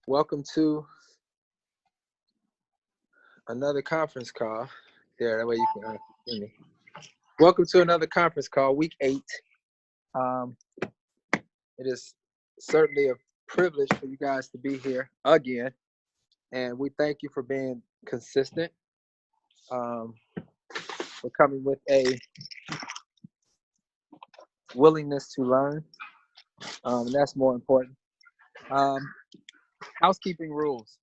Welcome to another conference call. There, that way you can hear me. Welcome to another conference call, week 8. It is certainly a privilege for you guys to be here again, and we thank you for being consistent, for coming with a willingness to learn, and that's more important. Housekeeping rules.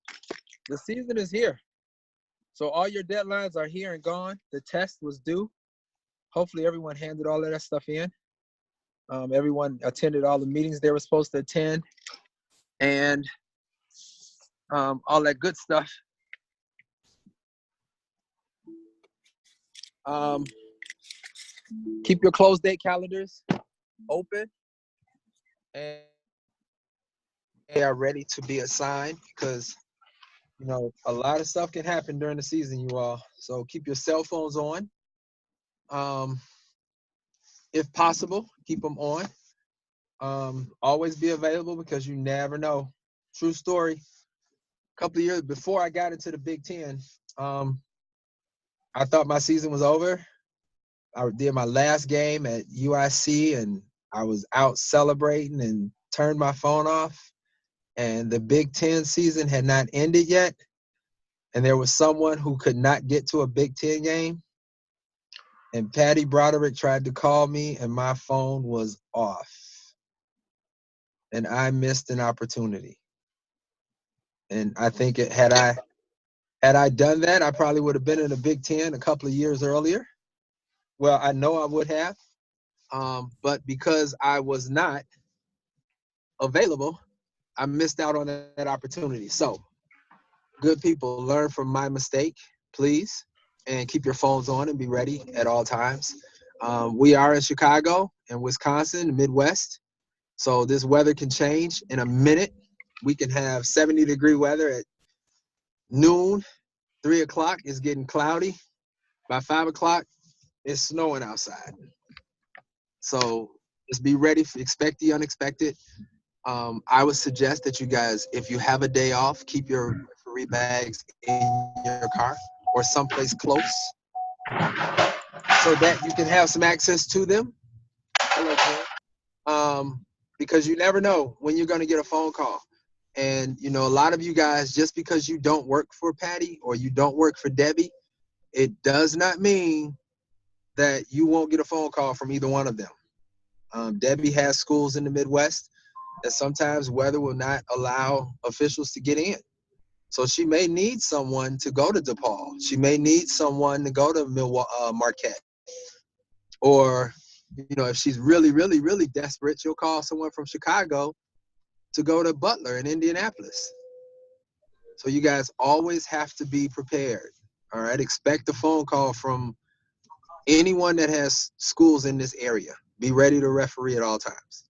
The season is here. So all your deadlines are here and gone. The test was due. Hopefully everyone handed all of that stuff in. Everyone attended all the meetings they were supposed to attend, and all that good stuff. Keep your close date calendars open, and they are ready to be assigned, because a lot of stuff can happen during the season, you all. So keep your cell phones on. If possible, keep them on. Always be available, because you never know. True story. A couple of years before I got into the Big Ten, I thought my season was over. I did my last game at UIC, and I was out celebrating and turned my phone off. And the Big Ten season had not ended yet. And there was someone who could not get to a Big Ten game. And Patty Broderick tried to call me, and my phone was off. And I missed an opportunity. And I think had I done that, I probably would have been in the Big Ten a couple of years earlier. Well, I know I would have. But because I was not available, I missed out on that opportunity. So, good people, learn from my mistake, please, and keep your phones on and be ready at all times. We are in Chicago and Wisconsin, the Midwest, so this weather can change in a minute. We can have 70-degree weather at noon. 3 o'clock, it's getting cloudy. By 5 o'clock, it's snowing outside. So just be ready, expect the unexpected. I would suggest that you guys, if you have a day off, keep your referee bags in your car or someplace close so that you can have some access to them. Because you never know when you're going to get a phone call. And, a lot of you guys, just because you don't work for Patty or you don't work for Debbie, it does not mean that you won't get a phone call from either one of them. Debbie has schools in the Midwest that sometimes weather will not allow officials to get in. So she may need someone to go to DePaul. She may need someone to go to Marquette. Or, if she's really, really, really desperate, she'll call someone from Chicago to go to Butler in Indianapolis. So you guys always have to be prepared. All right? Expect a phone call from anyone that has schools in this area. Be ready to referee at all times.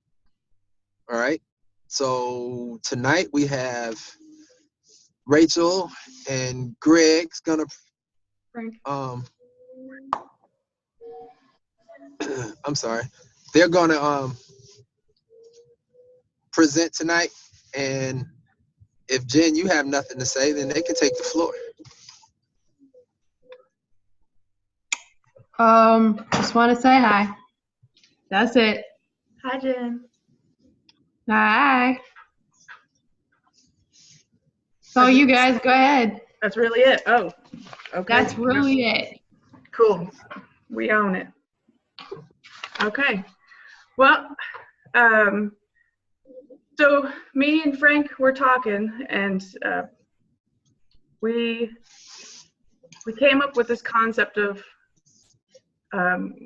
All right? So tonight we have Rachel and Greg's gonna I'm sorry. They're gonna present tonight, and if Jen, you have nothing to say, then they can take the floor. Just want to say hi. That's it. Hi, Jen. Hi. So you guys go ahead. That's really it. Oh, okay. That's really it. Cool. We own it. Okay. Well, so me and Frank were talking, and we came up with this concept of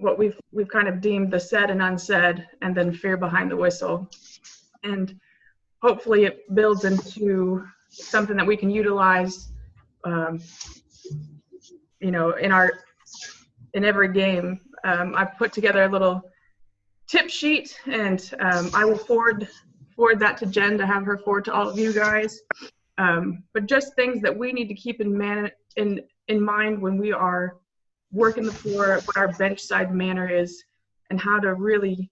what we've kind of deemed the said and unsaid, and then fear behind the whistle, and hopefully it builds into something that we can utilize, in every game. I've put together a little tip sheet, and I will forward that to Jen to have her forward to all of you guys. But just things that we need to keep in mind when we are working the floor, what our bench side manner is, and how to really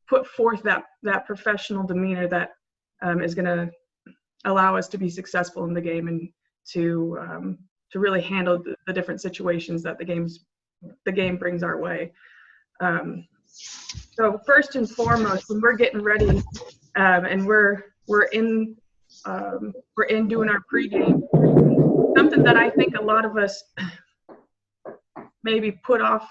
put forth that professional demeanor that is going to allow us to be successful in the game and to really handle the different situations that the game brings our way. So first and foremost, when we're getting ready and we're in doing our pregame, something that I think a lot of us maybe put off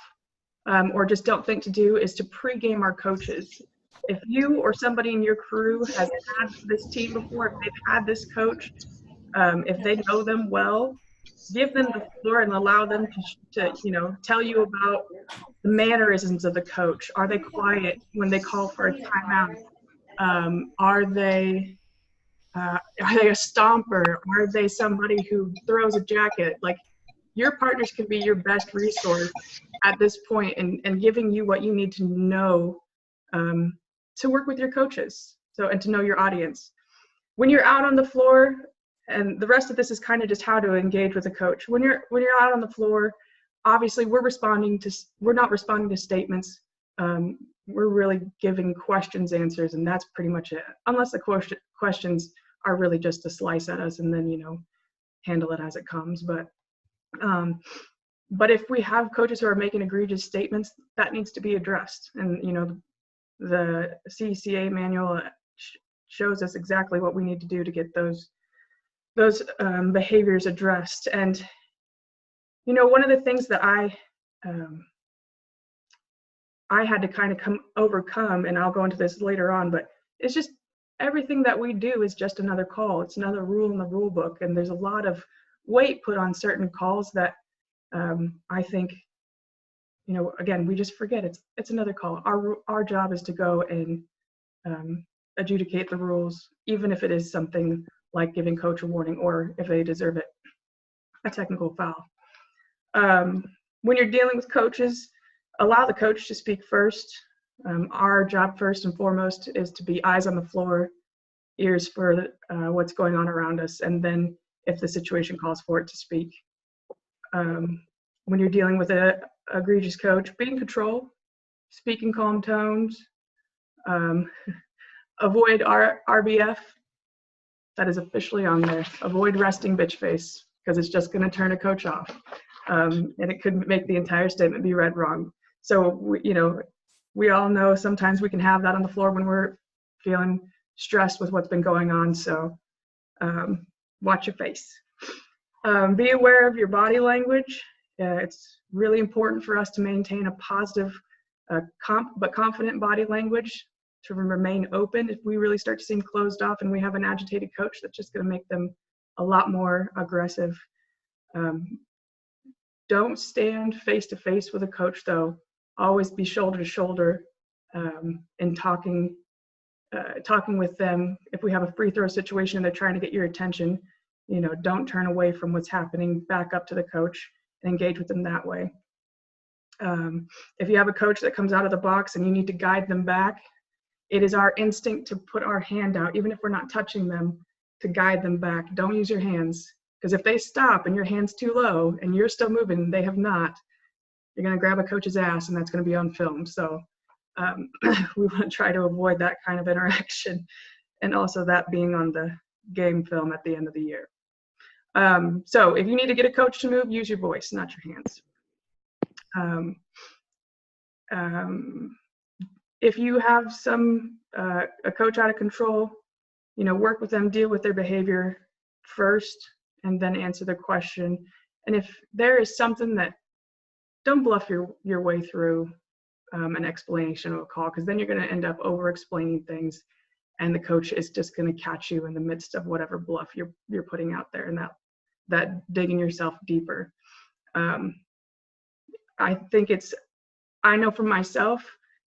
or just don't think to do is to pregame our coaches. If you or somebody in your crew has had this team before, if they've had this coach, if they know them well, give them the floor and allow them to tell you about the mannerisms of the coach. Are they quiet when they call for a timeout? Are they a stomper? Are they somebody who throws a jacket? Like, your partners can be your best resource at this point and giving you what you need to know to work with your coaches, and to know your audience. When you're out on the floor, and the rest of this is kind of just how to engage with a coach. When you're out on the floor, obviously we're not responding to statements. We're really giving questions, answers, and that's pretty much it. Unless the questions are really just to slice at us and then, handle it as it comes. But if we have coaches who are making egregious statements, that needs to be addressed. And, the CCA manual shows us exactly what we need to do to get those behaviors addressed. And, one of the things that I had to kind of overcome, and I'll go into this later on, but it's just everything that we do is just another call. It's another rule in the rule book. And there's a lot of weight put on certain calls that I think, again, we just forget it's another call. Our job is to go and adjudicate the rules, even if it is something like giving coach a warning, or if they deserve it, a technical foul. When you're dealing with coaches, allow the coach to speak first. Our job first and foremost is to be eyes on the floor, ears for what's going on around us, and then if the situation calls for it, to speak. When you're dealing with an egregious coach, be in control, speak in calm tones, avoid RBF. That is officially on there. Avoid resting bitch face, because it's just going to turn a coach off. And it could make the entire statement be read wrong. So, we all know sometimes we can have that on the floor when we're feeling stressed with what's been going on. So watch your face. Be aware of your body language. It's really important for us to maintain a positive but confident body language, to remain open. If we really start to seem closed off and we have an agitated coach, that's just going to make them a lot more aggressive. Don't stand face to face with a coach, though. Always be shoulder to shoulder and talking with them. If we have a free throw situation and they're trying to get your attention, don't turn away from what's happening. Back up to the coach and engage with them that way. If you have a coach that comes out of the box and you need to guide them back, it is our instinct to put our hand out, even if we're not touching them, to guide them back. Don't use your hands, because if they stop and your hand's too low and you're still moving and they have not, you're going to grab a coach's ass, and that's going to be on film. So we want to try to avoid that kind of interaction, and also that being on the game film at the end of the year. So if you need to get a coach to move, use your voice, not your hands. If you have a coach out of control, work with them, deal with their behavior first, and then answer their question. And if there is something that, don't bluff your way through an explanation of a call, because then you're going to end up over explaining things, and the coach is just going to catch you in the midst of whatever bluff you're putting out there, and that digging yourself deeper. I know for myself,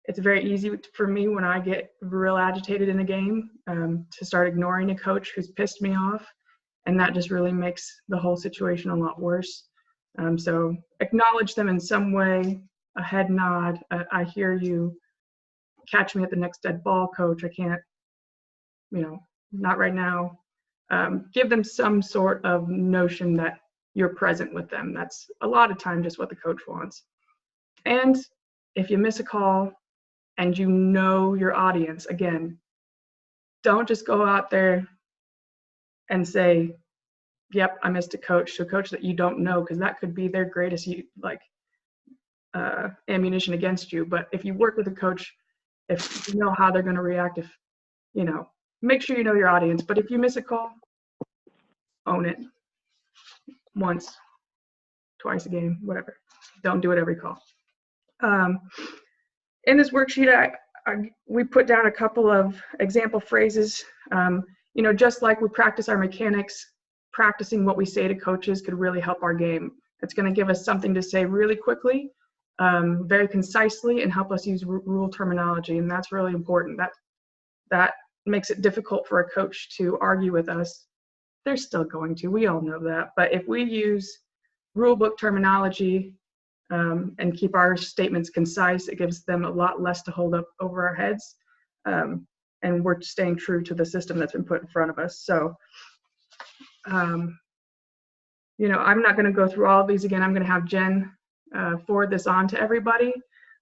it's very easy for me when I get real agitated in a game to start ignoring a coach who's pissed me off, and that just really makes the whole situation a lot worse. So acknowledge them in some way, a head nod, I hear you, catch me at the next dead ball, coach, I can't, not right now. Give them some sort of notion that you're present with them. That's a lot of time just what the coach wants. And if you miss a call and you know your audience, again, don't just go out there and say, yep, I missed a coach, to a coach that you don't know, because that could be their greatest ammunition against you. But if you work with a coach, if you know how they're going to react, if make sure you know your audience. But if you miss a call, own it. Once, twice a game, whatever. Don't do it every call. In this worksheet, we put down a couple of example phrases. Just like we practice our mechanics, practicing what we say to coaches could really help our game. It's going to give us something to say really quickly, very concisely, and help us use rule terminology. And that's really important. That makes it difficult for a coach to argue with us. They're still going to. We all know that. But if we use rule book terminology and keep our statements concise, it gives them a lot less to hold up over our heads. And we're staying true to the system that's been put in front of us. So, I'm not going to go through all of these again. I'm going to have Jen forward this on to everybody.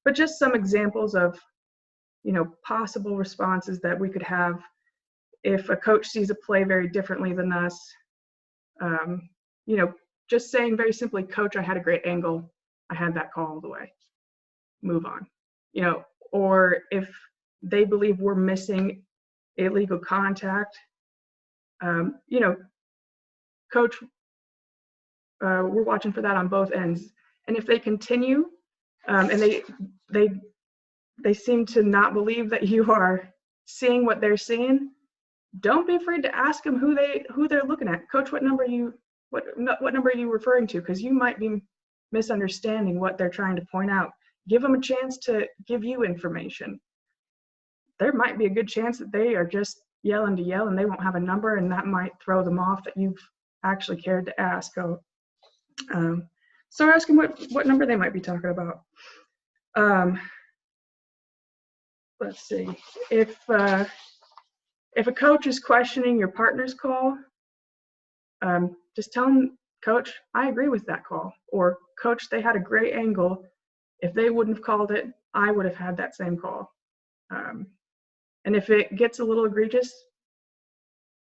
But just some examples of, possible responses that we could have if a coach sees a play very differently than us. Just saying very simply, Coach, I had a great angle. I had that call all the way. Move on. Or if they believe we're missing illegal contact, Coach, we're watching for that on both ends. And if they continue and they seem to not believe that you are seeing what they're seeing, don't be afraid to ask them who they're looking at. Coach, what number are you referring to? Because you might be misunderstanding what they're trying to point out. Give them a chance to give you information. There might be a good chance that they are just yelling to yell and they won't have a number, and that might throw them off that you've actually cared to ask. So ask them what number they might be talking about. Let's see. If a coach is questioning your partner's call, just tell them, Coach, I agree with that call. Or, Coach, they had a great angle. If they wouldn't have called it, I would have had that same call. And if it gets a little egregious,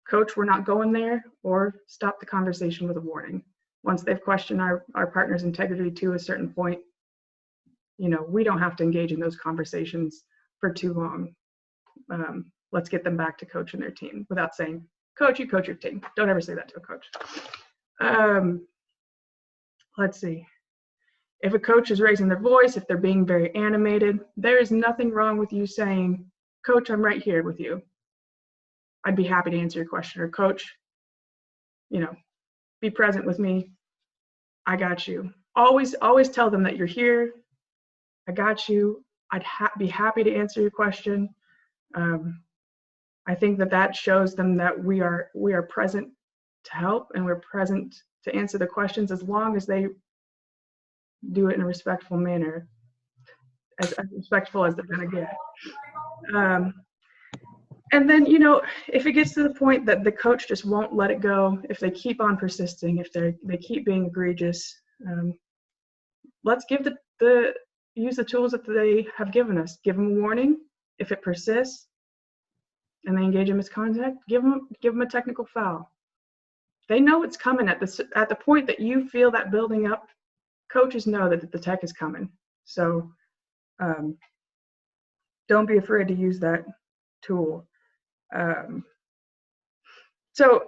Coach, we're not going there, or stop the conversation with a warning. Once they've questioned our partner's integrity to a certain point, we don't have to engage in those conversations for too long. Let's get them back to coaching their team without saying, Coach, you coach your team. Don't ever say that to a coach. Let's see. If a coach is raising their voice, if they're being very animated, there is nothing wrong with you saying, Coach, I'm right here with you. I'd be happy to answer your question. Or, Coach, be present with me. I got you. Always tell them that you're here. I got you. I'd be happy to answer your question. I think that shows them that we are present to help, and we're present to answer the questions, as long as they do it in a respectful manner, as respectful as they're going to get. And then, if it gets to the point that the coach just won't let it go, if they keep on persisting, if they keep being egregious, let's use the tools that they have given us. Give them a warning. If it persists and they engage in misconduct, give them a technical foul. They know it's coming at the point that you feel that building up. Coaches know that the tech is coming. So don't be afraid to use that tool. So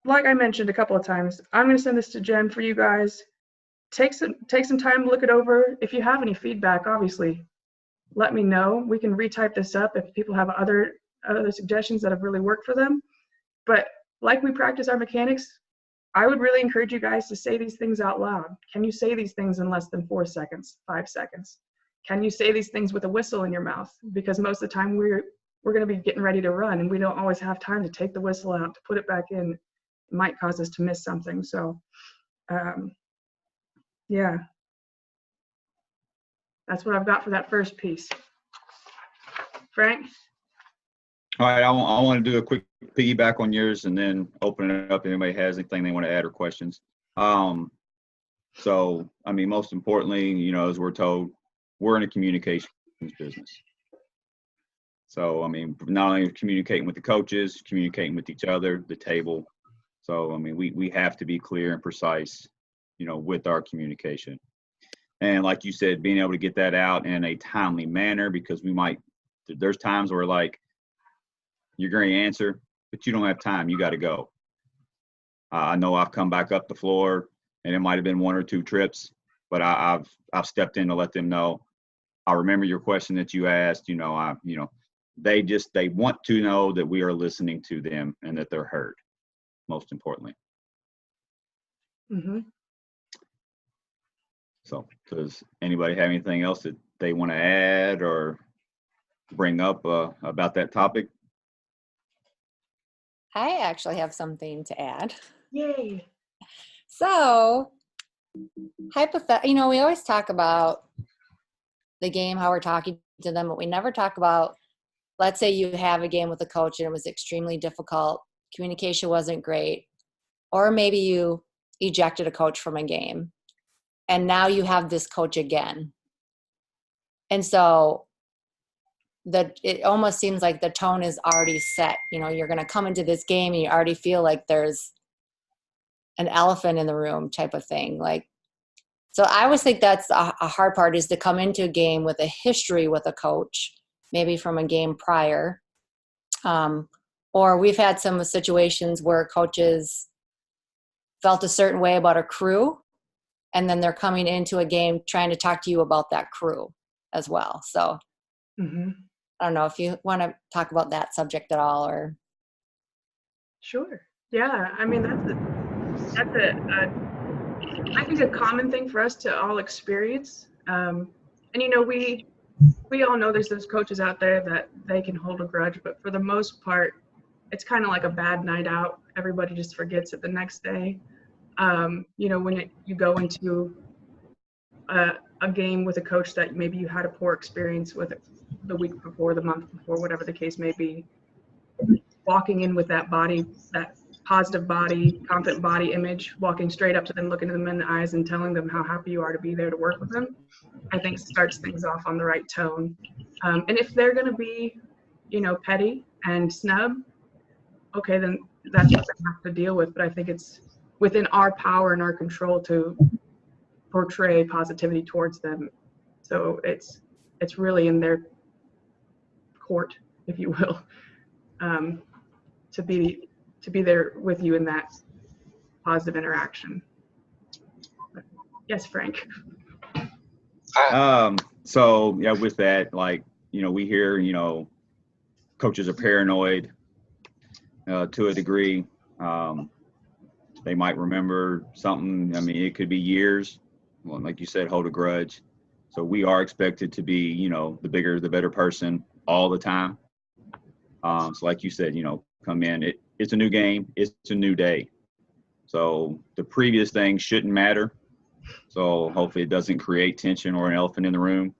like I mentioned a couple of times, I'm going to send this to Jen for you guys. Take some time to look it over. If you have any feedback, obviously, let me know. We can retype this up if people have other suggestions that have really worked for them. But like we practice our mechanics, I would really encourage you guys to say these things out loud. Can you say these things in less than 4 seconds, 5 seconds? Can you say these things with a whistle in your mouth? Because most of the time we're going to be getting ready to run, and we don't always have time to take the whistle out, to put it back in. It might cause us to miss something. So yeah, that's what I've got for that first piece. Frank? All right, I want to do a quick piggyback on yours and then open it up if anybody has anything they want to add or questions. So, most importantly, as we're told, we're in a communications business. So, I mean, not only communicating with the coaches, communicating with each other, the table. So, I mean, we have to be clear and precise, with our communication. And like you said, being able to get that out in a timely manner, because there's times where like you're going to answer, but you don't have time. You got to go. I know I've come back up the floor and it might've been 1 or 2 trips, but I've stepped in to let them know. I remember your question that you asked, they want to know that we are listening to them and that they're heard, most importantly. Mm-hmm. So does anybody have anything else that they want to add or bring up about that topic? I actually have something to add. Yay. So, we always talk about the game, how we're talking to them, but we never talk about, let's say you have a game with a coach and it was extremely difficult, communication wasn't great, or maybe you ejected a coach from a game, and now you have this coach again. And so it almost seems like the tone is already set. You're going to come into this game and you already feel like there's an elephant in the room type of thing. So I always think that's a hard part, is to come into a game with a history with a coach, maybe from a game prior. Or we've had some situations where coaches felt a certain way about a crew, and then they're coming into a game trying to talk to you about that crew as well. So Mm-hmm. I don't know if you want to talk about that subject at all, or. Sure. Yeah. I mean, that's I think a common thing for us to all experience. And we all know there's those coaches out there that they can hold a grudge, but for the most part, it's kind of like a bad night out. Everybody just forgets it the next day. When you go into a game with a coach that maybe you had a poor experience with the week before, the month before, whatever the case may be, walking in with that positive body, confident body image, walking straight up to them, looking them in the eyes and telling them how happy you are to be there to work with them, I think starts things off on the right tone. And if they're going to be, petty and snub, okay, then that's what they have to deal with. But I think it's within our power and our control to portray positivity towards them. So it's really in their court, if you will, to be there with you in that positive interaction. But yes, Frank. So yeah, with that, we hear, coaches are paranoid to a degree. They might remember something. I mean, it could be years. Well, like you said, hold a grudge. So we are expected to be, the bigger, the better person all the time. So like you said, come in. It's a new game. It's a new day. So the previous thing shouldn't matter. So hopefully it doesn't create tension or an elephant in the room.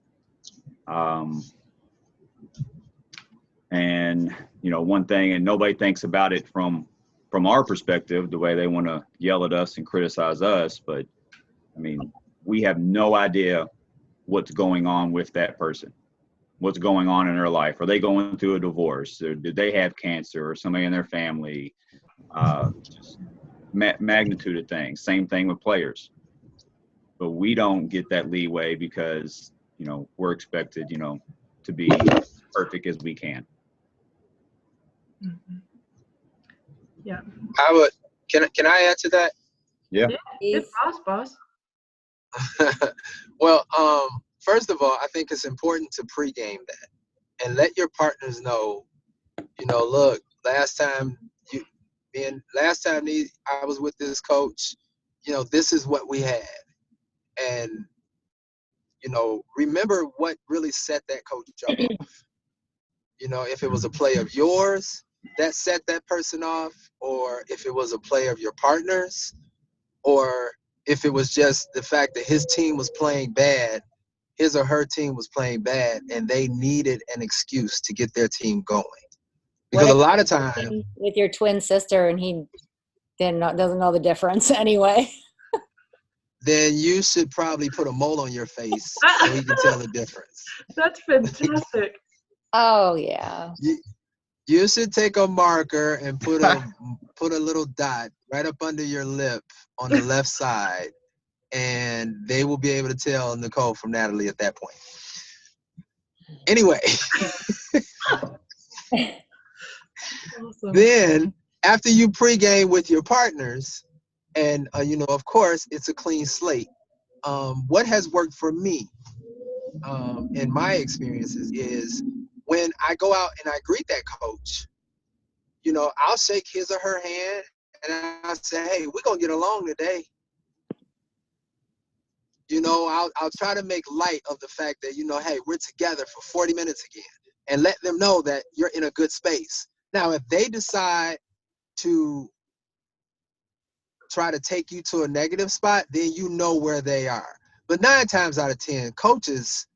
And, one thing, and nobody thinks about it from our perspective, the way they want to yell at us and criticize us. But, I mean, we have no idea what's going on with that person, what's going on in their life. Are they going through a divorce? Or did they have cancer or somebody in their family? Just magnitude of things. Same thing with players. But we don't get that leeway because, we're expected, to be perfect as we can. Mm-hmm. Yeah. Can I add to that? Yeah. It's boss. Well, first of all, I think it's important to pregame that and let your partners know, look, last time I was with this coach, this is what we had. And, remember what really set that coach off. If it was a play of yours that set that person off, or if it was a play of your partner's, or if it was just the fact that his team was playing bad, his or her team was playing bad, and they needed an excuse to get their team going. Because a lot of times with your twin sister and he doesn't know the difference anyway. Then you should probably put a mole on your face so he can tell the difference. That's fantastic. Oh yeah. You should take a marker and put a little dot right up under your lip on the left side, and they will be able to tell Nicole from Natalie at that point. Anyway, Awesome. then after you pregame with your partners, and of course, it's a clean slate. What has worked for me, in my experiences, is when I go out and I greet that coach. I'll shake his or her hand, and I'll say, "Hey, we're gonna get along today." I'll try to make light of the fact that, hey, we're together for 40 minutes again, and let them know that you're in a good space. Now, if they decide to try to take you to a negative spot, then you know where they are. But 9 times out of 10, coaches,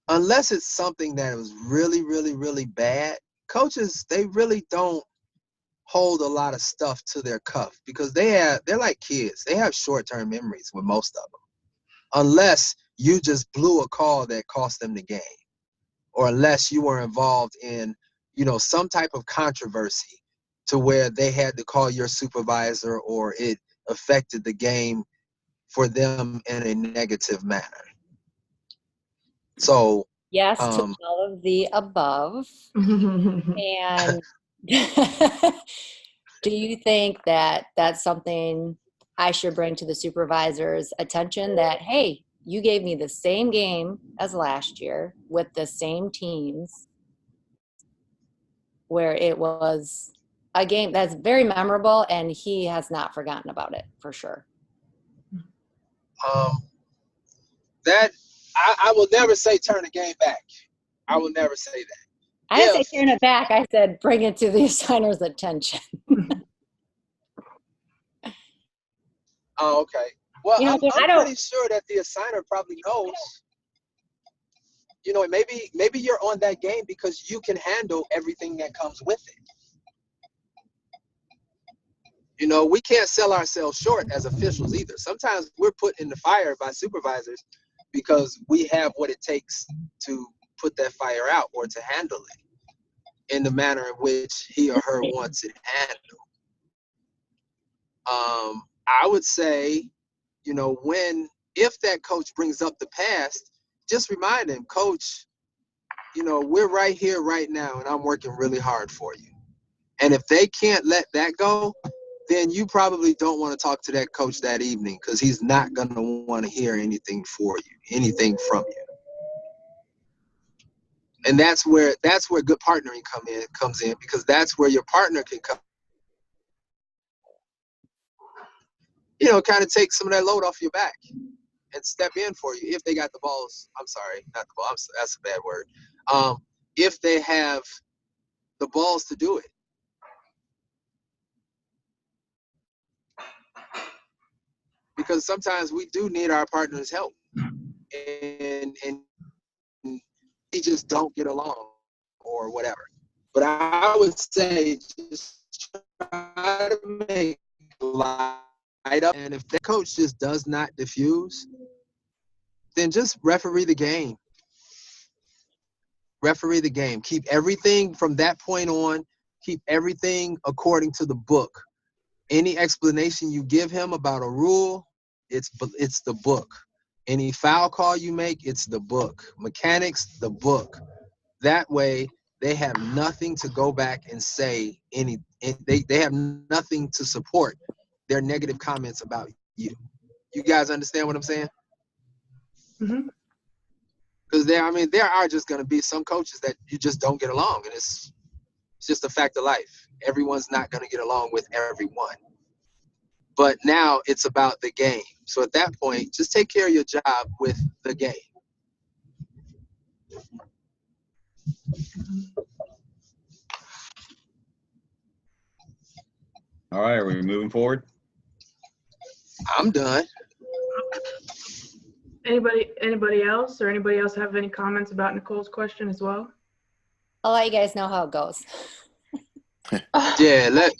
unless it's something that was really, really, really bad, coaches, they really don't hold a lot of stuff to their cuff, because they're like kids. They have short-term memories with most of them. Unless you just blew a call that cost them the game, or unless you were involved in, some type of controversy to where they had to call your supervisor, or it affected the game for them in a negative manner. So Yes to all of the above. And do you think that that's something I should bring to the supervisor's attention, that, hey, you gave me the same game as last year with the same teams, where it was a game that's very memorable and he has not forgotten about it, for sure? that I will never say turn the game back. I will never say that. I didn't say turn it back. I said bring it to the assigner's attention. Oh, okay. Well, I'm pretty sure that the assigner probably knows. Maybe you're on that game because you can handle everything that comes with it. We can't sell ourselves short as officials either. Sometimes we're put in the fire by supervisors because we have what it takes to put that fire out, or to handle it in the manner in which he or her wants it handled. I would say, if that coach brings up the past, just remind him, Coach, we're right here right now, and I'm working really hard for you. And if they can't let that go, then you probably don't want to talk to that coach that evening, because he's not going to want to hear anything from you. And that's where good partnering comes in, because that's where your partner can come, kind of take some of that load off your back and step in for you if they got the balls. I'm sorry, not the ball. That's a bad word. If they have the balls to do it. Because sometimes we do need our partner's help, and we just don't get along or whatever. But I would say just try to make light up, and if the coach just does not diffuse, then just referee the game. Referee the game. Keep everything from that point on. Keep everything according to the book. Any explanation you give him about a rule, it's the book. Any foul call you make, it's the book. Mechanics, the book. That way, they have nothing to go back and say. They have nothing to support their negative comments about you. You guys understand what I'm saying? Mm-hmm. Because there are just going to be some coaches that you just don't get along, and it's just a fact of life. Everyone's not going to get along with everyone. But now it's about the game. So at that point, just take care of your job with the game. All right, are we moving forward? I'm done. Anybody else, or anybody else have any comments about Nicole's question as well? I'll let you guys know how it goes. Yeah, let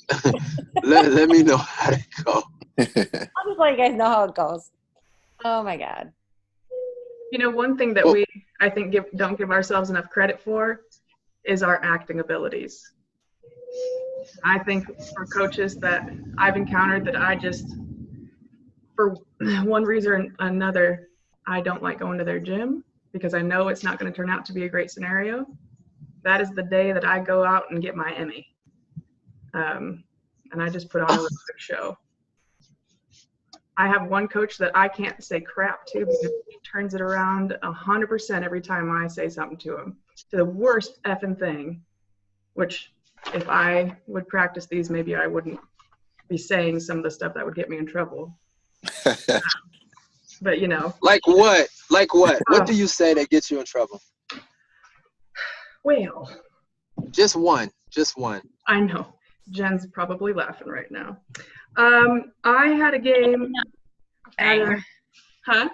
me know how to go. I'll just let you guys know how it goes. Oh my God. One thing that I think don't give ourselves enough credit for is our acting abilities. I think for coaches that I've encountered that I just, for one reason or another, I don't like going to their gym because I know it's not going to turn out to be a great scenario. That is the day that I go out and get my Emmy. And I just put on a really good show. I have one coach that I can't say crap to because he turns it around 100% every time I say something to him. To the worst effing thing, which if I would practice these, maybe I wouldn't be saying some of the stuff that would get me in trouble. But, you know. Like what? Like what? What do you say that gets you in trouble? Well. Just one. Just one. I know. Jen's probably laughing right now. I had a game. Huh?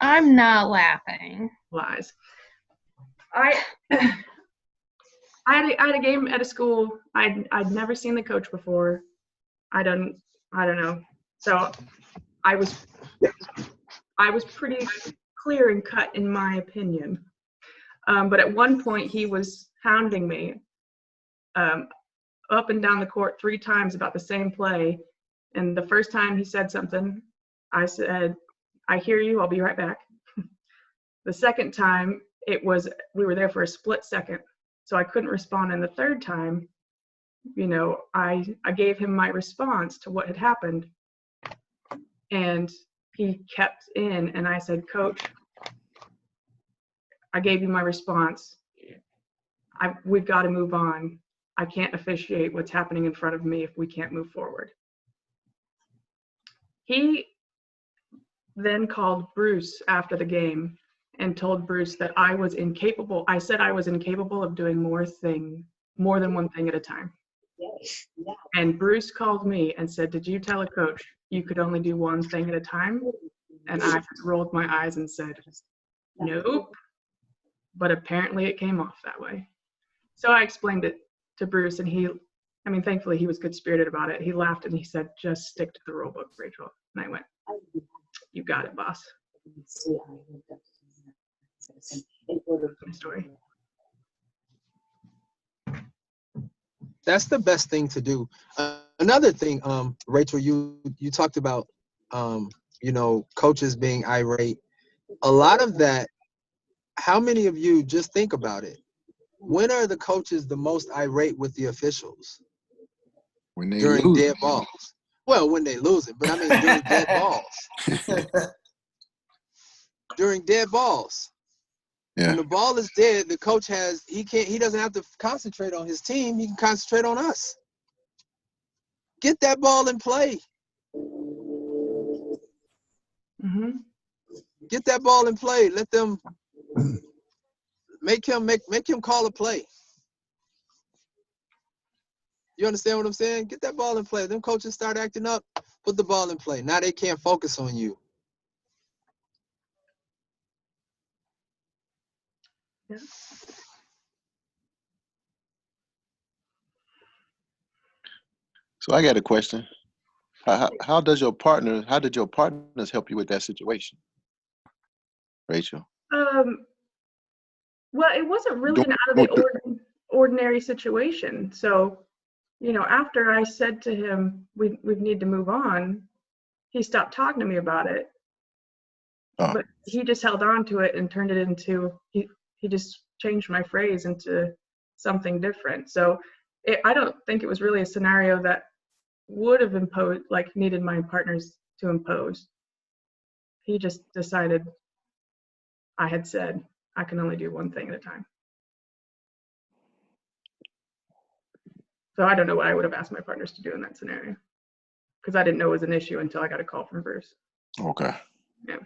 I'm not laughing. Lies. I had a game at a school. I'd never seen the coach before. I don't know. So I was pretty clear and cut in my opinion. But at one point he was hounding me up and down the court 3 times about the same play. And the first time he said something, I said, "I hear you, I'll be right back." The second time we were there for a split second, so I couldn't respond. And the third time, you know, I gave him my response to what had happened. And he kept in, and I said, "Coach, I gave you my response. We've got to move on. I can't officiate what's happening in front of me if we can't move forward." He then called Bruce after the game and told Bruce that I was incapable. I said I was incapable of doing more than one thing at a time. And Bruce called me and said, "Did you tell a coach you could only do one thing at a time?" And I rolled my eyes and said, "Nope." But apparently it came off that way. So I explained it to Bruce, and thankfully he was good-spirited about it. He laughed and he said, "Just stick to the rule book, Rachel." And I went, "You got it, boss." My story. That's the best thing to do. Another thing, Rachel, you talked about, you know, coaches being irate. A lot of that, how many of you just think about it? When are the coaches the most irate with the officials? When they during lose. dead balls. Well, when they lose it, but I mean during dead balls. During dead balls. Yeah. When the ball is dead, the coach he doesn't have to concentrate on his team, he can concentrate on us. Get that ball in play. Mm-hmm. Get that ball in play. Let them make him call a play. You understand what I'm saying? Get that ball in play. Them coaches start acting up, put the ball in play. Now they can't focus on you. Yeah. So I got a question. How did your partners help you with that situation, Rachel? Well, it wasn't really an out of the ordinary situation. So, you know, after I said to him, we need to move on, he stopped talking to me about it. Oh. But he just held on to it and turned it into, he just changed my phrase into something different. So I don't think it was really a scenario that would have needed my partners to impose. He just decided I had said I can only do one thing at a time. So I don't know what I would have asked my partners to do in that scenario, because I didn't know it was an issue until I got a call from Bruce. Okay. Yeah.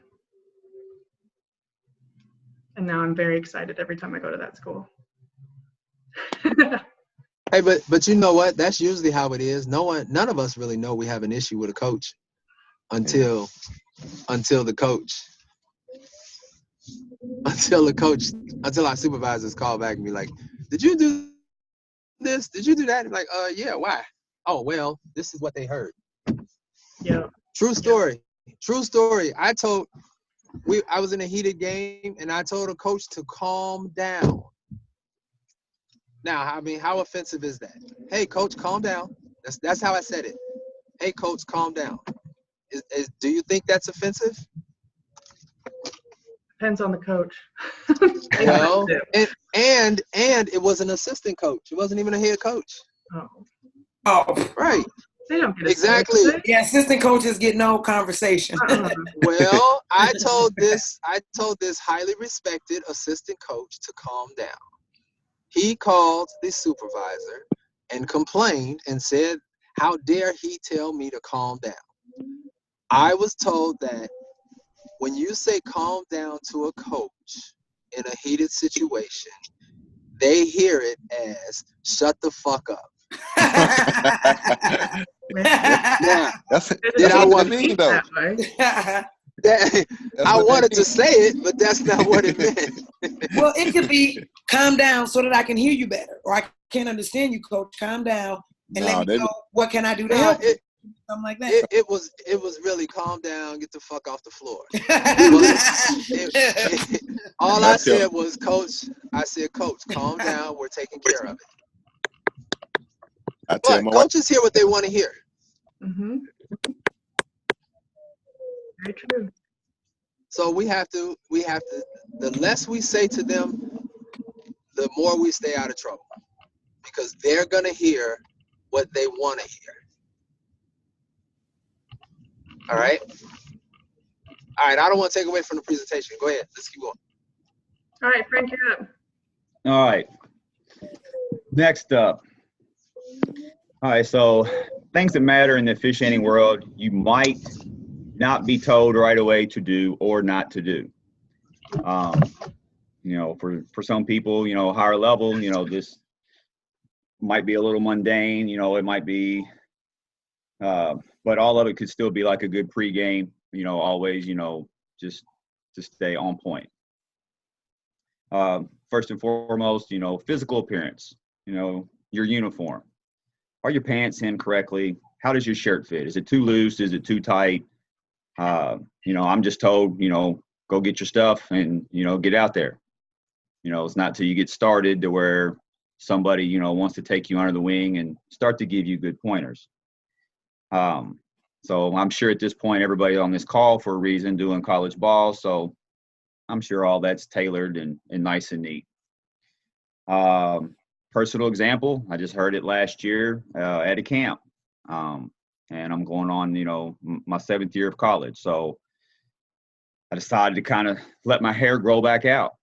And now I'm very excited every time I go to that school. Hey, but you know what? That's usually how it is. None of us really know we have an issue with a coach until our supervisors call back and be like, "Did you do this? Did you do that?" And like, yeah, why? "Oh, well, this is what they heard." Yeah. True story. True story. I told I was in a heated game, and I told a coach to calm down. Now, I mean, how offensive is that? Hey, coach, calm down. That's how I said it. Hey, coach, calm down. Do you think that's offensive? Depends on the coach. Well, and it was an assistant coach. It wasn't even a head coach. Oh, Oh, Right. they don't get a Exactly. say, do yeah, assistant coaches get no conversation. they? Well, I told this highly respected assistant coach to calm down. He called the supervisor and complained and said, "How dare he tell me to calm down?" I was told that when you say calm down to a coach in a heated situation, they hear it as "shut the fuck up." Now, That's Did I what want- it means, though. That way. that, That's I what that wanted to means. say it, but that's not what it meant. Well, it could be calm down so that I can hear you better, or I can't understand you, coach. Calm down and No, let me they- know what can I do to Nah, help you. Something like that. it was really calm down, get the fuck off the floor. All I That's it. said was, Coach, Coach, calm down, we're taking care of it. I tell But my wife, coaches hear what they want to hear. Mm-hmm. Very true. So we have to, the less we say to them, the more we stay out of trouble. Because they're going to hear what they want to hear. All right? All right, I don't want to take away from the presentation. Go ahead, let's keep going. All right, Frank, you're up. All right. Next up. All right, so things that matter in the officiating world, you might not be told right away to do or not to do. You know, for some people, you know, higher level, you know, this might be a little mundane, you know, it might be, but all of it could still be like a good pregame, you know, always, you know, just to stay on point. First and foremost, you know, physical appearance, you know, your uniform. Are your pants in correctly? How does your shirt fit? Is it too loose? Is it too tight? You know, I'm just told, you know, go get your stuff and, you know, get out there. You know, it's not till you get started to where somebody, you know, wants to take you under the wing and start to give you good pointers. So I'm sure at this point, everybody on this call for a reason doing college ball. So I'm sure all that's tailored and nice and neat. Personal example, I just heard it last year at a camp. And I'm going on, you know, my 7th year of college. So I decided to kind of let my hair grow back out.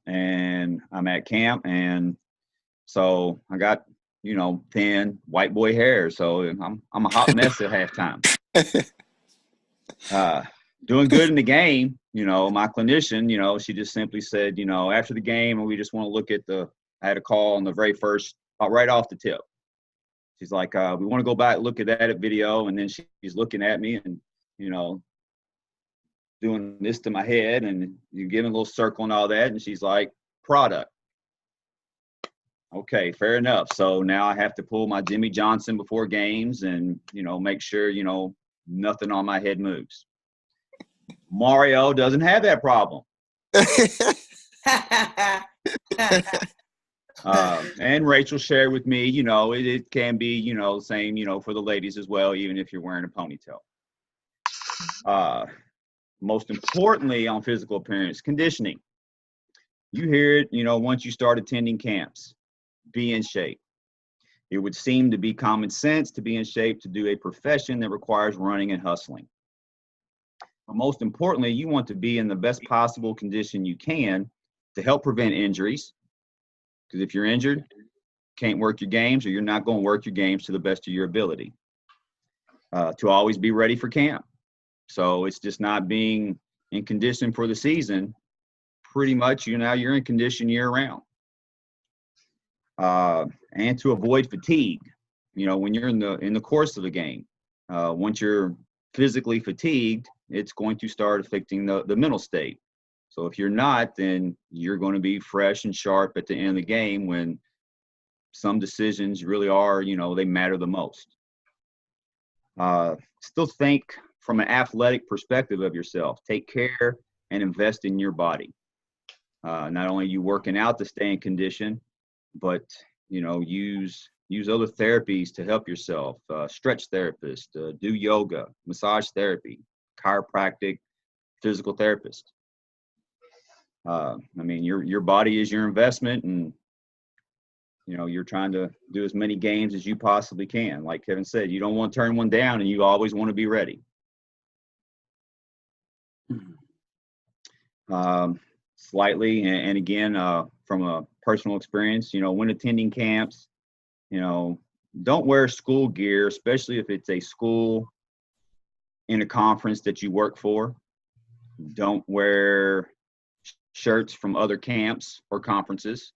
And I'm at camp, and so I got, you know, thin white boy hair. So I'm a hot mess at halftime. Doing good in the game, you know, my clinician, you know, she just simply said, you know, after the game, and we just want to look at I had a call on the very first, right off the tip. She's like, we want to go back, look at that video. And then she's looking at me and, you know, doing this to my head, and you're giving a little circle and all that. And she's like, product. Okay, fair enough. So now I have to pull my Jimmy Johnson before games and, you know, make sure, you know, nothing on my head moves. Mario doesn't have that problem. And Rachel shared with me, you know, it can be, you know, same, you know, for the ladies as well, even if you're wearing a ponytail. Most importantly on physical appearance, conditioning. You hear it, you know, once you start attending camps, be in shape. It would seem to be common sense to be in shape to do a profession that requires running and hustling. But most importantly, you want to be in the best possible condition you can to help prevent injuries. Because if you're injured, can't work your games, or you're not going to work your games to the best of your ability. To always be ready for camp. So it's just not being in condition for the season. Pretty much, you know, you're in condition year round. And to avoid fatigue, you know, when you're in the course of the game, once you're physically fatigued, it's going to start affecting the mental state. So if you're not, then you're going to be fresh and sharp at the end of the game when some decisions really are, you know, they matter the most. Still think from an athletic perspective of yourself. Take care and invest in your body. Not only are you working out to stay in condition, but use other therapies to help yourself. Stretch therapist, do yoga, massage therapy, chiropractic, physical therapist. Your body is your investment, and you're trying to do as many games as you possibly can. Like Kevin said, you don't want to turn one down, and you always want to be ready. Slightly, and again, from a personal experience, when attending camps, don't wear school gear, especially if it's a school in a conference that you work for. Don't wear shirts from other camps or conferences.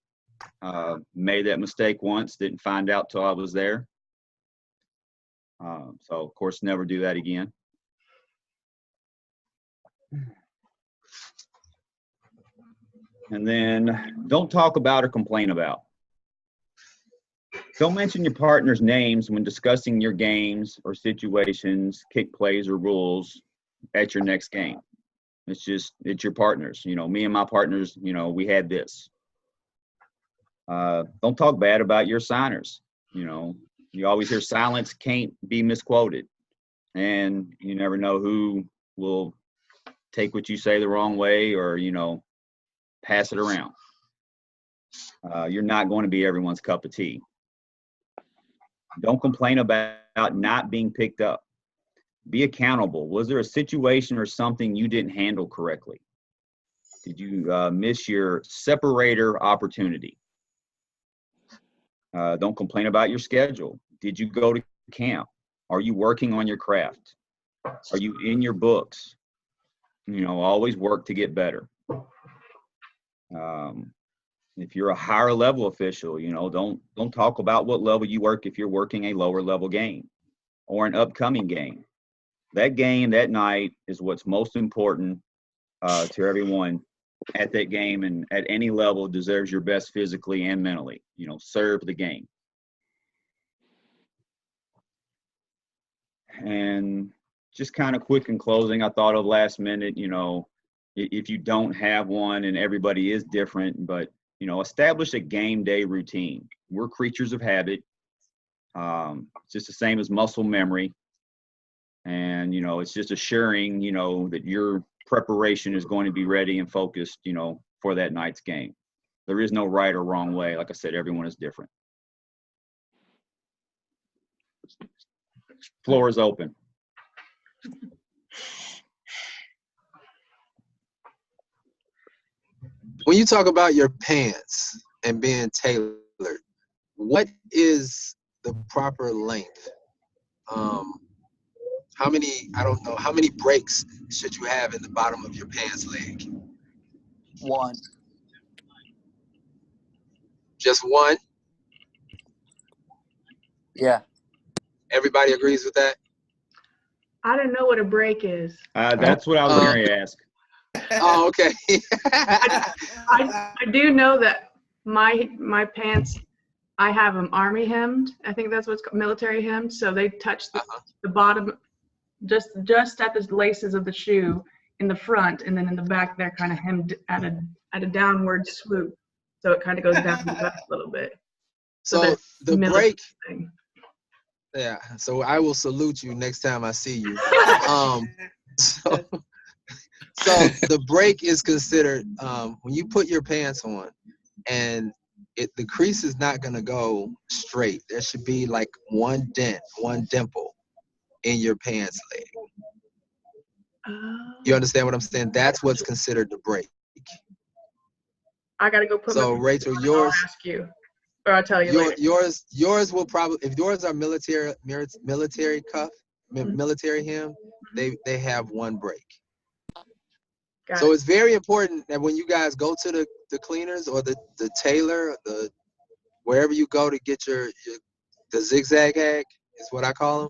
Made that mistake once, didn't find out till I was there. So of course, never do that again. And then don't talk about or complain about. Don't mention your partner's names when discussing your games or situations, kick plays or rules at your next game. It's your partners. Me and my partners, we had this. Don't talk bad about your signers. You always hear silence can't be misquoted. And you never know who will take what you say the wrong way or, pass it around. You're not going to be everyone's cup of tea. Don't complain about not being picked up. Be accountable. Was there a situation or something you didn't handle correctly? Did you miss your separator opportunity? Don't complain about your schedule. Did you go to camp? Are you working on your craft? Are you in your books? Always work to get better. If you're a higher level official, don't talk about what level you work if you're working a lower level game or an upcoming game. That game that night is what's most important to everyone at that game, and at any level deserves your best physically and mentally. Serve the game. And just kind of quick in closing, I thought of last minute, if you don't have one, and everybody is different, but establish a game day routine. We're creatures of habit. It's just the same as muscle memory. And, it's just assuring, that your preparation is going to be ready and focused, for that night's game. There is no right or wrong way. Like I said, everyone is different. Floor is open. When you talk about your pants and being tailored, what is the proper length? How many breaks should you have in the bottom of your pants leg? One. Just one? Yeah. Everybody agrees with that? I don't know what a break is. That's what I was going to ask. Oh, okay. I do know that my pants, I have them army hemmed. I think that's what's called, military hemmed. So they touch the bottom, just at the laces of the shoe in the front, and then in the back they're kind of hemmed at a downward swoop. So it kind of goes down the back a little bit. So the break thing. Yeah, so I will salute you next time I see you. So the break is considered when you put your pants on, and the crease is not going to go straight. There should be like one dent, one dimple in your pants leg. You understand what I'm saying? That's what's considered the break. I got to go put So my Rachel, on, yours. I'll ask you, or I'll tell you later. Yours will probably, if yours are military cuff, military hem, they have one break. So it's very important that when you guys go to the cleaners or the tailor, wherever you go to get the zigzag hag is what I call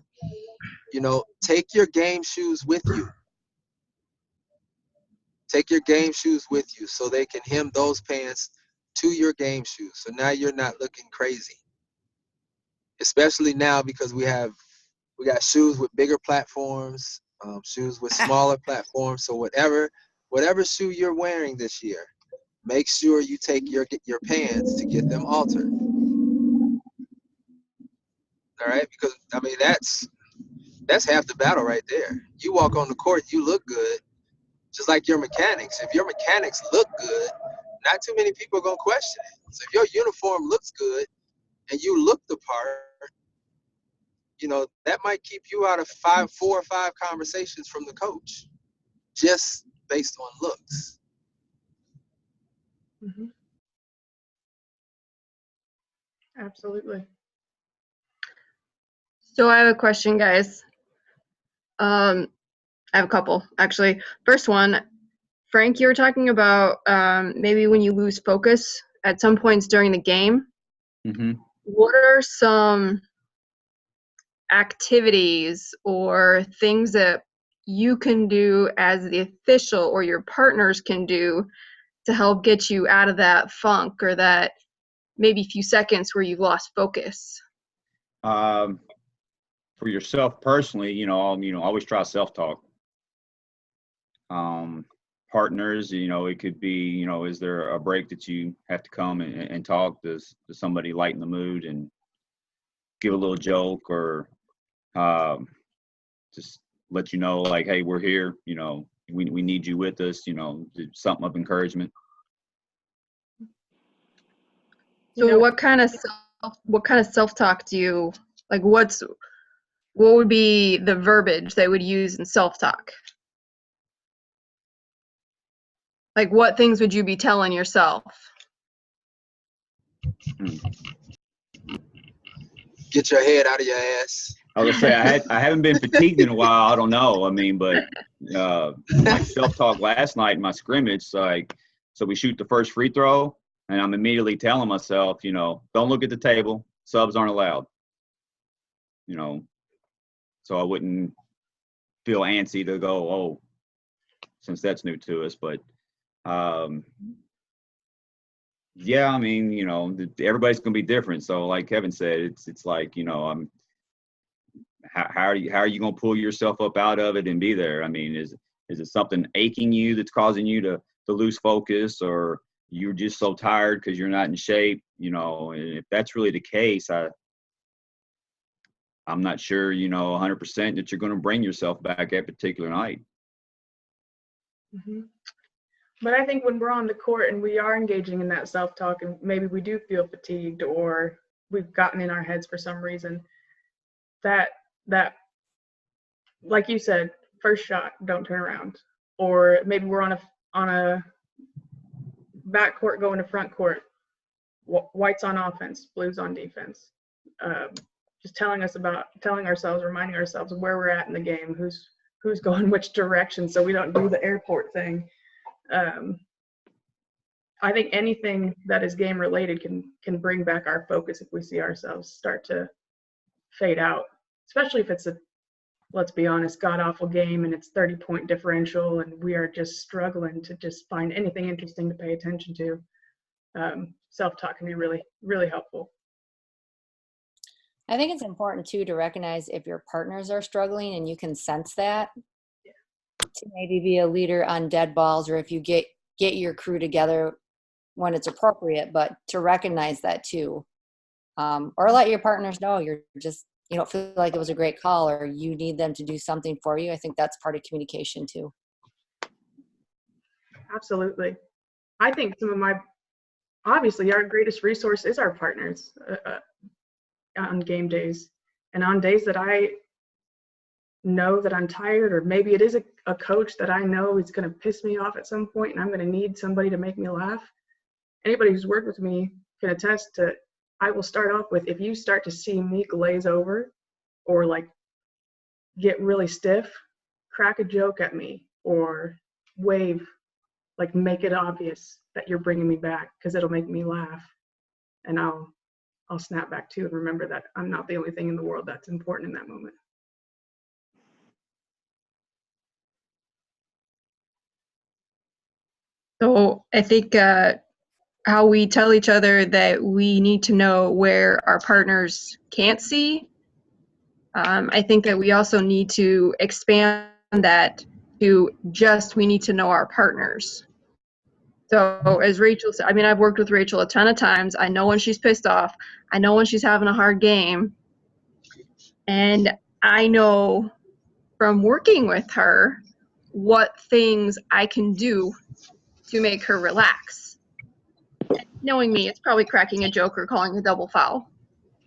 them. Take your game shoes with you. Take your game shoes with you so they can hem those pants to your game shoes. So now you're not looking crazy. Especially now because we got shoes with bigger platforms, shoes with smaller platforms. So whatever shoe you're wearing this year, make sure you take your pants to get them altered. All right, because I mean that's half the battle right there. You walk on the court, you look good, just like your mechanics. If your mechanics look good, not too many people are gonna question it. So if your uniform looks good and you look the part, that might keep you out of 4 or 5 conversations from the coach, just based on looks. Mm-hmm. Absolutely. So I have a question, guys. I have a couple, actually. First one, Frank, you were talking about maybe when you lose focus at some points during the game. Mm-hmm. What are some activities or things that you can do as the official or your partners can do to help get you out of that funk or that maybe few seconds where you've lost focus? For yourself personally, always try self-talk. Partners, it could be, is there a break that you have to come and talk? Does somebody lighten the mood and give a little joke, or just let you know, like, hey, we're here, we need you with us, something of encouragement. So what kind of self-talk do you like? What would be the verbiage they would use in self-talk? Like, what things would you be telling yourself? Get your head out of your ass. I was gonna say I haven't been fatigued in a while. I don't know. I mean, but my self-talk last night in my scrimmage, so we shoot the first free throw, and I'm immediately telling myself, don't look at the table. Subs aren't allowed. So I wouldn't feel antsy to go, oh, since that's new to us. But yeah, I mean, everybody's gonna be different. So like Kevin said, it's like, how are you gonna pull yourself up out of it and be there? I mean, is it something aching you that's causing you to lose focus, or you're just so tired because you're not in shape? And if that's really the case, I'm not sure, 100% that you're going to bring yourself back that particular night. Mm-hmm. But I think when we're on the court and we are engaging in that self-talk, and maybe we do feel fatigued or we've gotten in our heads for some reason, that like you said, first shot, don't turn around. Or maybe we're on a back court going to front court, whites on offense, blues on defense. Just telling ourselves, reminding ourselves of where we're at in the game, who's going which direction, so we don't do the airport thing. I think anything that is game related can bring back our focus if we see ourselves start to fade out, especially if it's let's be honest, god awful game and it's 30-point differential and we are just struggling to just find anything interesting to pay attention to. Self-talk can be really, really helpful. I think it's important too to recognize if your partners are struggling and you can sense that, to maybe be a leader on dead balls, or if you get your crew together when it's appropriate, but to recognize that too, or let your partners know you don't feel like it was a great call, or you need them to do something for you. I think that's part of communication too. Absolutely. I think obviously our greatest resource is our partners on game days, and on days that I know that I'm tired, or maybe it is a coach that I know is going to piss me off at some point and I'm going to need somebody to make me laugh. Anybody who's worked with me can attest to, I will start off with, if you start to see me glaze over or like get really stiff, crack a joke at me or wave, like make it obvious that you're bringing me back, because it'll make me laugh, and I'll snap back too and remember that I'm not the only thing in the world that's important in that moment. So I think how we tell each other that we need to know where our partners can't see. I think that we also need to expand that to just we need to know our partners. So as Rachel said, I mean, I've worked with Rachel a ton of times. I know when she's pissed off. I know when she's having a hard game. And I know from working with her what things I can do to make her relax. Knowing me, it's probably cracking a joke or calling a double foul.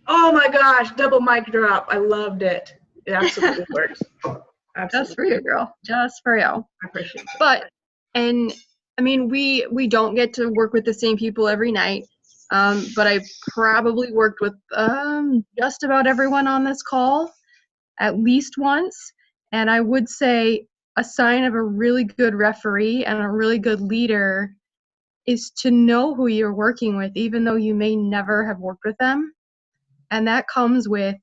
Oh my gosh, double mic drop. I loved it. It absolutely works. Absolutely. Just for you, girl. Just for you. I appreciate it. But, and I mean, we don't get to work with the same people every night. But I've probably worked with just about everyone on this call at least once. And I would say a sign of a really good referee and a really good leader is to know who you're working with, even though you may never have worked with them. And that comes with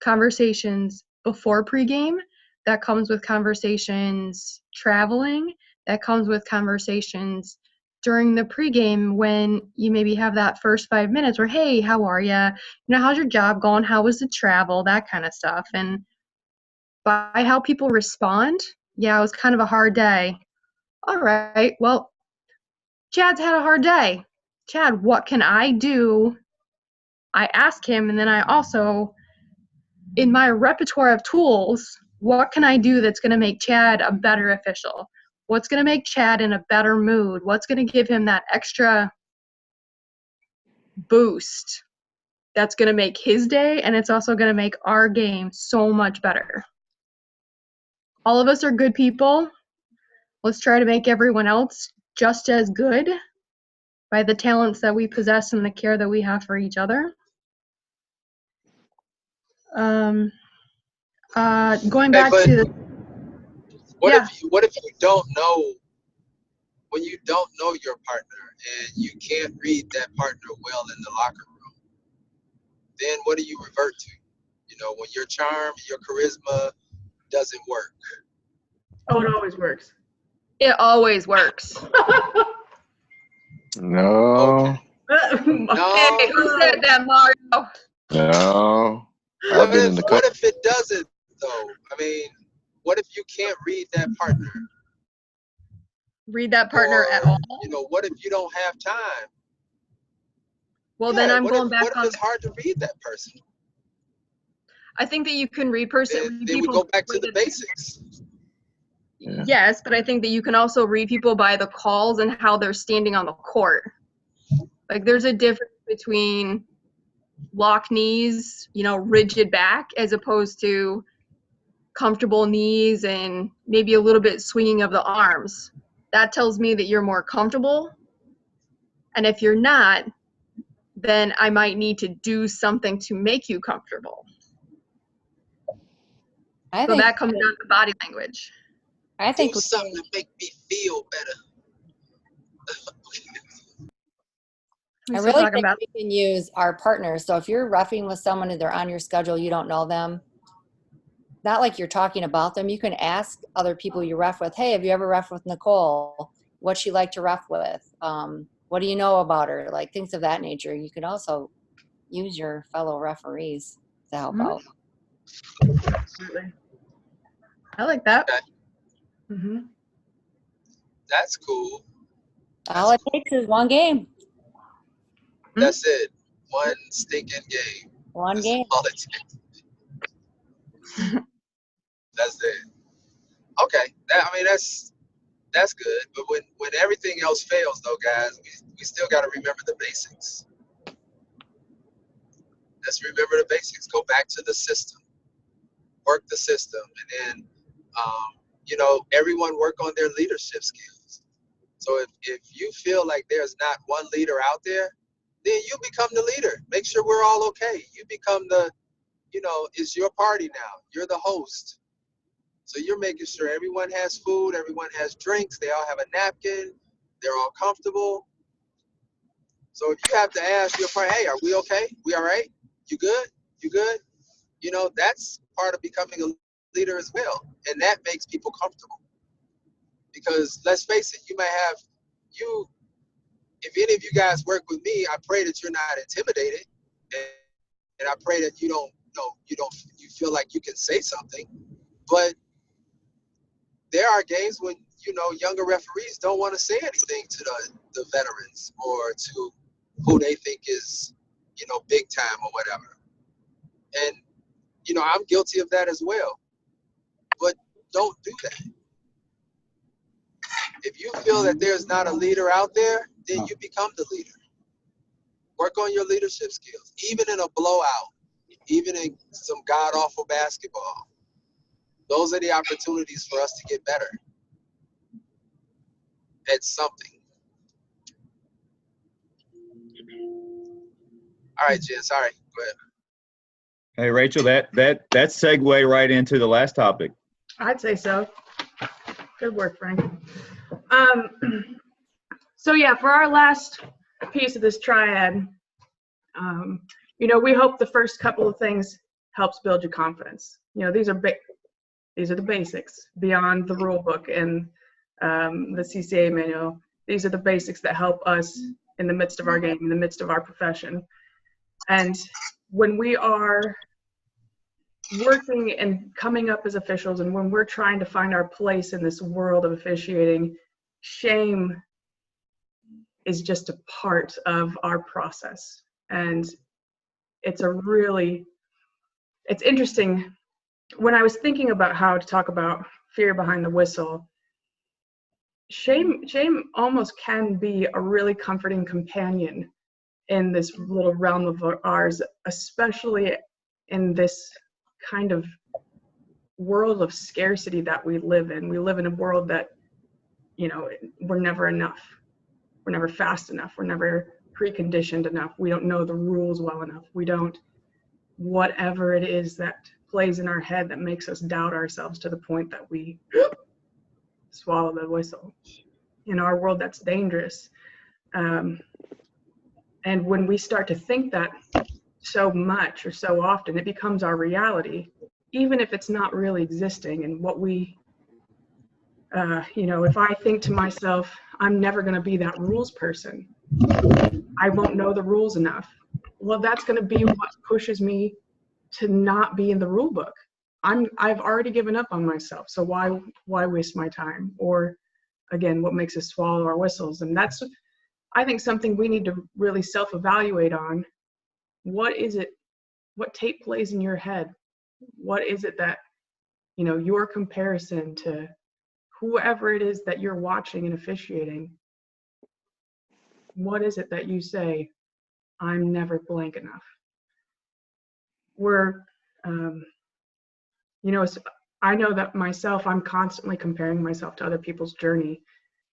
conversations before pregame, that comes with conversations traveling, that comes with conversations during the pregame when you maybe have that first 5 minutes where, hey, how are you? You know, how's your job going? How was the travel? That kind of stuff. And by how people respond, yeah, it was kind of a hard day. All right, well, Chad's had a hard day. Chad, what can I do? I ask him, and then I also, in my repertoire of tools, what can I do that's going to make Chad a better official? What's going to make Chad in a better mood? What's going to give him that extra boost that's going to make his day, and it's also going to make our game so much better? All of us are good people. Let's try to make everyone else just as good by the talents that we possess and the care that we have for each other. Going back to the, What yeah. if you don't know, when you don't know your partner and you can't read that partner well in the locker room, then what do you revert to? You know, when your charm, your charisma doesn't work. Oh, it always works. It always works. No, No. Hey, who said that, Mario? no. I've been in the What if it doesn't, though? I mean, what if you can't read that partner? Read that partner at all? You know, what if you don't have time? Well, then I'm going back what if on. it's hard to read that person? I think that you can read Then we people. go back to the basics. Yeah. Yes, but I think that you can also read people by the calls and how they're standing on the court. Like, there's a difference between lock knees, you know, rigid back, as opposed to comfortable knees and maybe a little bit swinging of the arms. That tells me that you're more comfortable. And if you're not, then I might need to do something to make you comfortable. I So think that comes down to body language. I think Do something to make me feel better. I Still really talking think about. we can use our partners. So if you're roughing with someone and they're on your schedule, you don't know them, not like you're talking about them. You can ask other people you ref with, hey, have you ever ref with Nicole? What's she like to ref with? What do you know about her? Like things of that nature. You can also use your fellow referees to help out. Absolutely. I like that. Okay, Mm-hmm. that's cool. All it takes is one game. That's it. One stinking game. One That's game. all it takes. That's it. Okay. That's good. But when everything else fails, though, guys, we still got to remember the basics. Let's remember the basics. Go back to the system. Work the system, and then you know, everyone work on their leadership skills. So if you feel like there's not one leader out there, then you become the leader. Make sure we're all okay. You become the, you know, it's your party now. You're the host. So you're making sure everyone has food, everyone has drinks, they all have a napkin, they're all comfortable. So if you have to ask your partner, hey, are we okay? We all right? You good? You good? You know, that's part of becoming a leader as well. And that makes people comfortable. Because let's face it, you may have, if any of you guys work with me, I pray that you're not intimidated. And I pray that you feel like you can say something. But there are games when, you know, younger referees don't want to say anything to the veterans or to who they think is, you know, big time or whatever. And, you know, I'm guilty of that as well. But don't do that. If you feel that there's not a leader out there, then you become the leader. Work on your leadership skills, even in a blowout, even in some god-awful basketball. Those are the opportunities for us to get better at something. All right, Jen, sorry. Go ahead. Hey, Rachel, that segue right into the last topic. I'd say so. Good work, Frank. So yeah, for our last piece of this triad, you know, we hope the first couple of things helps build your confidence. You know, these are the basics beyond the rule book and the CCA manual. These are the basics that help us in the midst of our game, in the midst of our profession. And when we are working and coming up as officials, and when we're trying to find our place in this world of officiating, shame is just a part of our process. And it's interesting. When I was thinking about how to talk about fear behind the whistle, shame almost can be a really comforting companion in this little realm of ours, especially in this kind of world of scarcity that we live in. We live in a world that, you know, we're never enough. We're never fast enough. We're never preconditioned enough. We don't know the rules well enough. We don't, whatever it is that plays in our head that makes us doubt ourselves to the point that we swallow the whistle. In our world, that's dangerous. And when we start to think that so much or so often, it becomes our reality, even if it's not really existing. And what we, you know, if I think to myself, I'm never going to be that rules person, I won't know the rules enough. Well, that's going to be what pushes me to not be in the rule book. I've already given up on myself, so why waste my time? Or again, what makes us swallow our whistles? And that's, I think, something we need to really self-evaluate on. What is it? What tape plays in your head? What is it that, you know, your comparison to whoever it is that you're watching and officiating, what is it that you say, I'm never blank enough? We're, you know, I know that myself, I'm constantly comparing myself to other people's journey,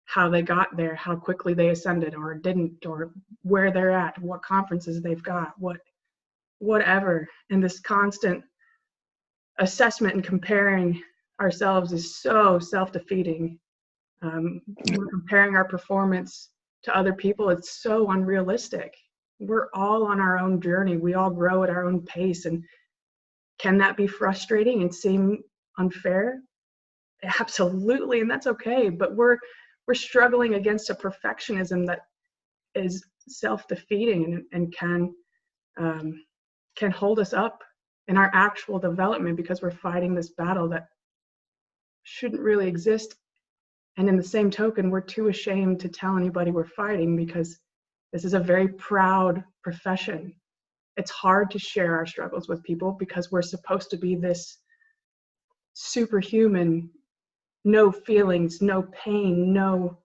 how they got there, how quickly they ascended or didn't, or where they're at, what conferences they've got, whatever. And this constant assessment and comparing ourselves is so self-defeating. We're comparing our performance to other people. It's so unrealistic. We're all on our own journey. We all grow at our own pace. And can that be frustrating and seem unfair? Absolutely, and that's okay. But we're struggling against a perfectionism that is self-defeating and can hold us up in our actual development, because we're fighting this battle that shouldn't really exist. And in the same token, we're too ashamed to tell anybody we're fighting, because this is a very proud profession. It's hard to share our struggles with people because we're supposed to be this superhuman, no feelings, no pain, no,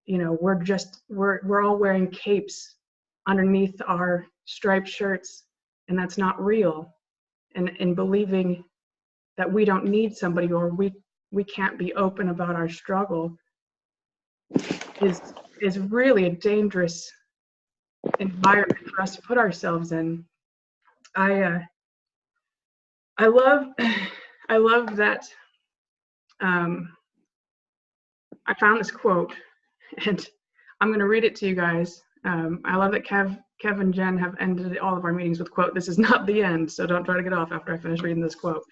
you know, we're all wearing capes underneath our striped shirts, and that's not real. And believing that we don't need somebody, or we can't be open about our struggle is really a dangerous environment for us to put ourselves in. I love that I found this quote, and I'm going to read it to you guys. I love that Kev and Jen have ended all of our meetings with quote. This is not the end, so don't try to get off after I finish reading this quote.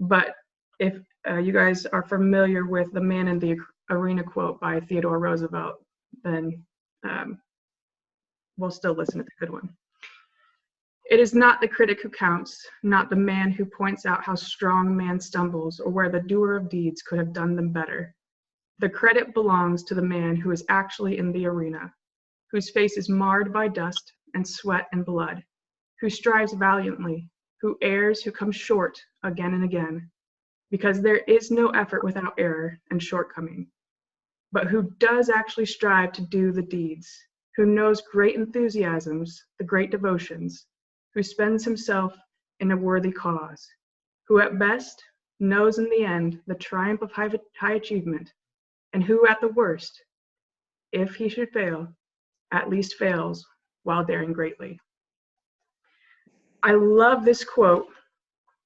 But if you guys are familiar with the Man in the Arena quote by Theodore Roosevelt, then we'll still listen. It's a good one. It is not the critic who counts, not the man who points out how strong man stumbles or where the doer of deeds could have done them better. The credit belongs to the man who is actually in the arena, whose face is marred by dust and sweat and blood, who strives valiantly, who errs, who comes short again and again, because there is no effort without error and shortcoming, but who does actually strive to do the deeds, who knows great enthusiasms, the great devotions, who spends himself in a worthy cause, who at best knows in the end the triumph of high achievement, and who at the worst, if he should fail, at least fails while daring greatly. I love this quote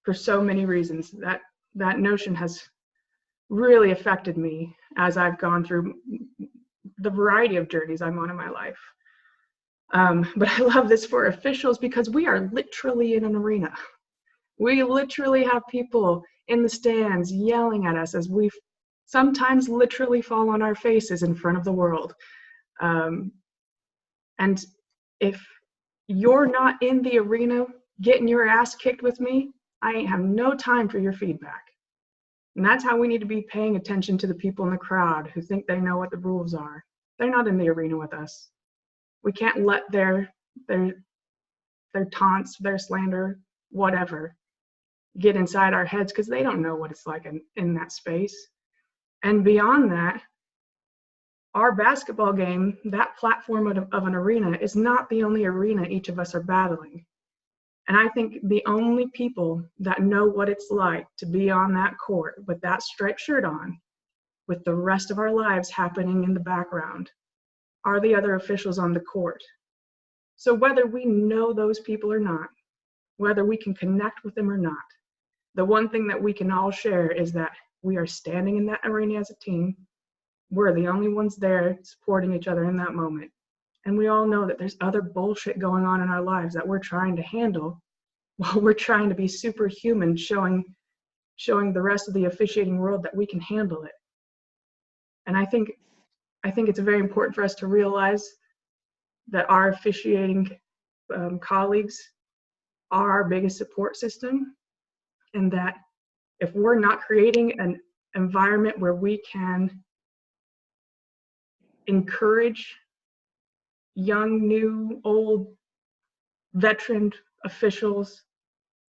for so many reasons. That notion has really affected me as I've gone through the variety of journeys I'm on in my life. But I love this for officials because we are literally in an arena. We literally have people in the stands yelling at us as we sometimes literally fall on our faces in front of the world. And if you're not in the arena getting your ass kicked with me, I ain't have no time for your feedback. And that's how we need to be paying attention to the people in the crowd who think they know what the rules are. They're not in the arena with us. We can't let their taunts, their slander, whatever, get inside our heads because they don't know what it's like in that space. And beyond that, our basketball game, that platform of an arena, is not the only arena each of us are battling. And I think the only people that know what it's like to be on that court with that striped shirt on, with the rest of our lives happening in the background, are the other officials on the court. So whether we know those people or not, whether we can connect with them or not, the one thing that we can all share is that we are standing in that arena as a team. We're the only ones there supporting each other in that moment. And we all know that there's other bullshit going on in our lives that we're trying to handle while we're trying to be superhuman, showing the rest of the officiating world that we can handle it. And I think it's very important for us to realize that our officiating colleagues are our biggest support system, and that if we're not creating an environment where we can encourage young, new, old, veteran officials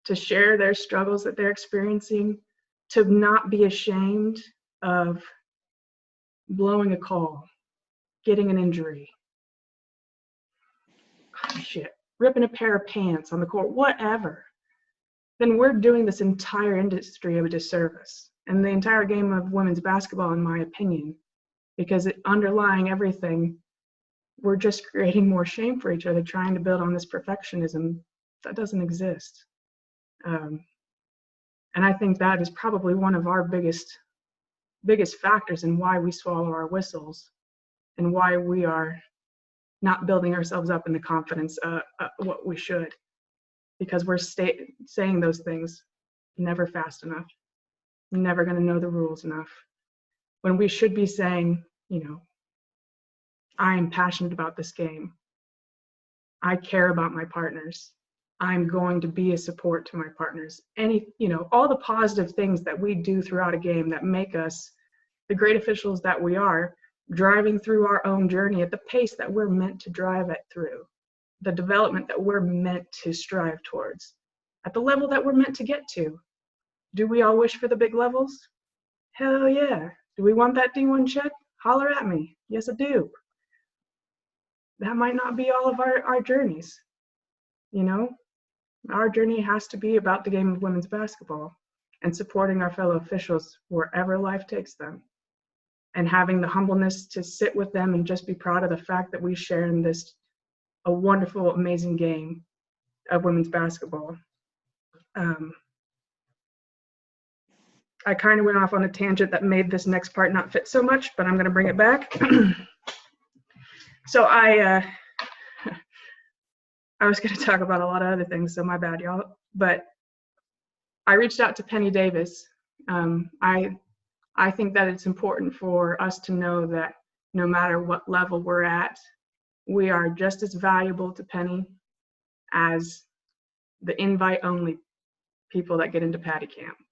to share their struggles that they're experiencing, to not be ashamed of blowing a call, getting an injury, ripping a pair of pants on the court, whatever, then we're doing this entire industry a disservice, and the entire game of women's basketball, in my opinion, because underlying everything, we're just creating more shame for each other, trying to build on this perfectionism that doesn't exist. And I think that is probably one of our biggest factors in why we swallow our whistles and why we are not building ourselves up in the confidence what we should, because we're saying those things never fast enough, never going to know the rules enough, when we should be saying, I am passionate about this game. I care about my partners. I'm going to be a support to my partners. All the positive things that we do throughout a game that make us the great officials that we are, driving through our own journey at the pace that we're meant to drive it through, the development that we're meant to strive towards, at the level that we're meant to get to. Do we all wish for the big levels? Hell yeah. Do we want that D1 check? Holler at me. Yes, I do. That might not be all of our journeys. Our journey has to be about the game of women's basketball and supporting our fellow officials wherever life takes them, and having the humbleness to sit with them and just be proud of the fact that we share in a wonderful, amazing game of women's basketball. I kind of went off on a tangent that made this next part not fit so much, but I'm going to bring it back. So I was going to talk about a lot of other things, so my bad, y'all. But I reached out to Penny Davis. I think that it's important for us to know that no matter what level we're at, we are just as valuable to Penny as the invite-only people that get into Patty camps.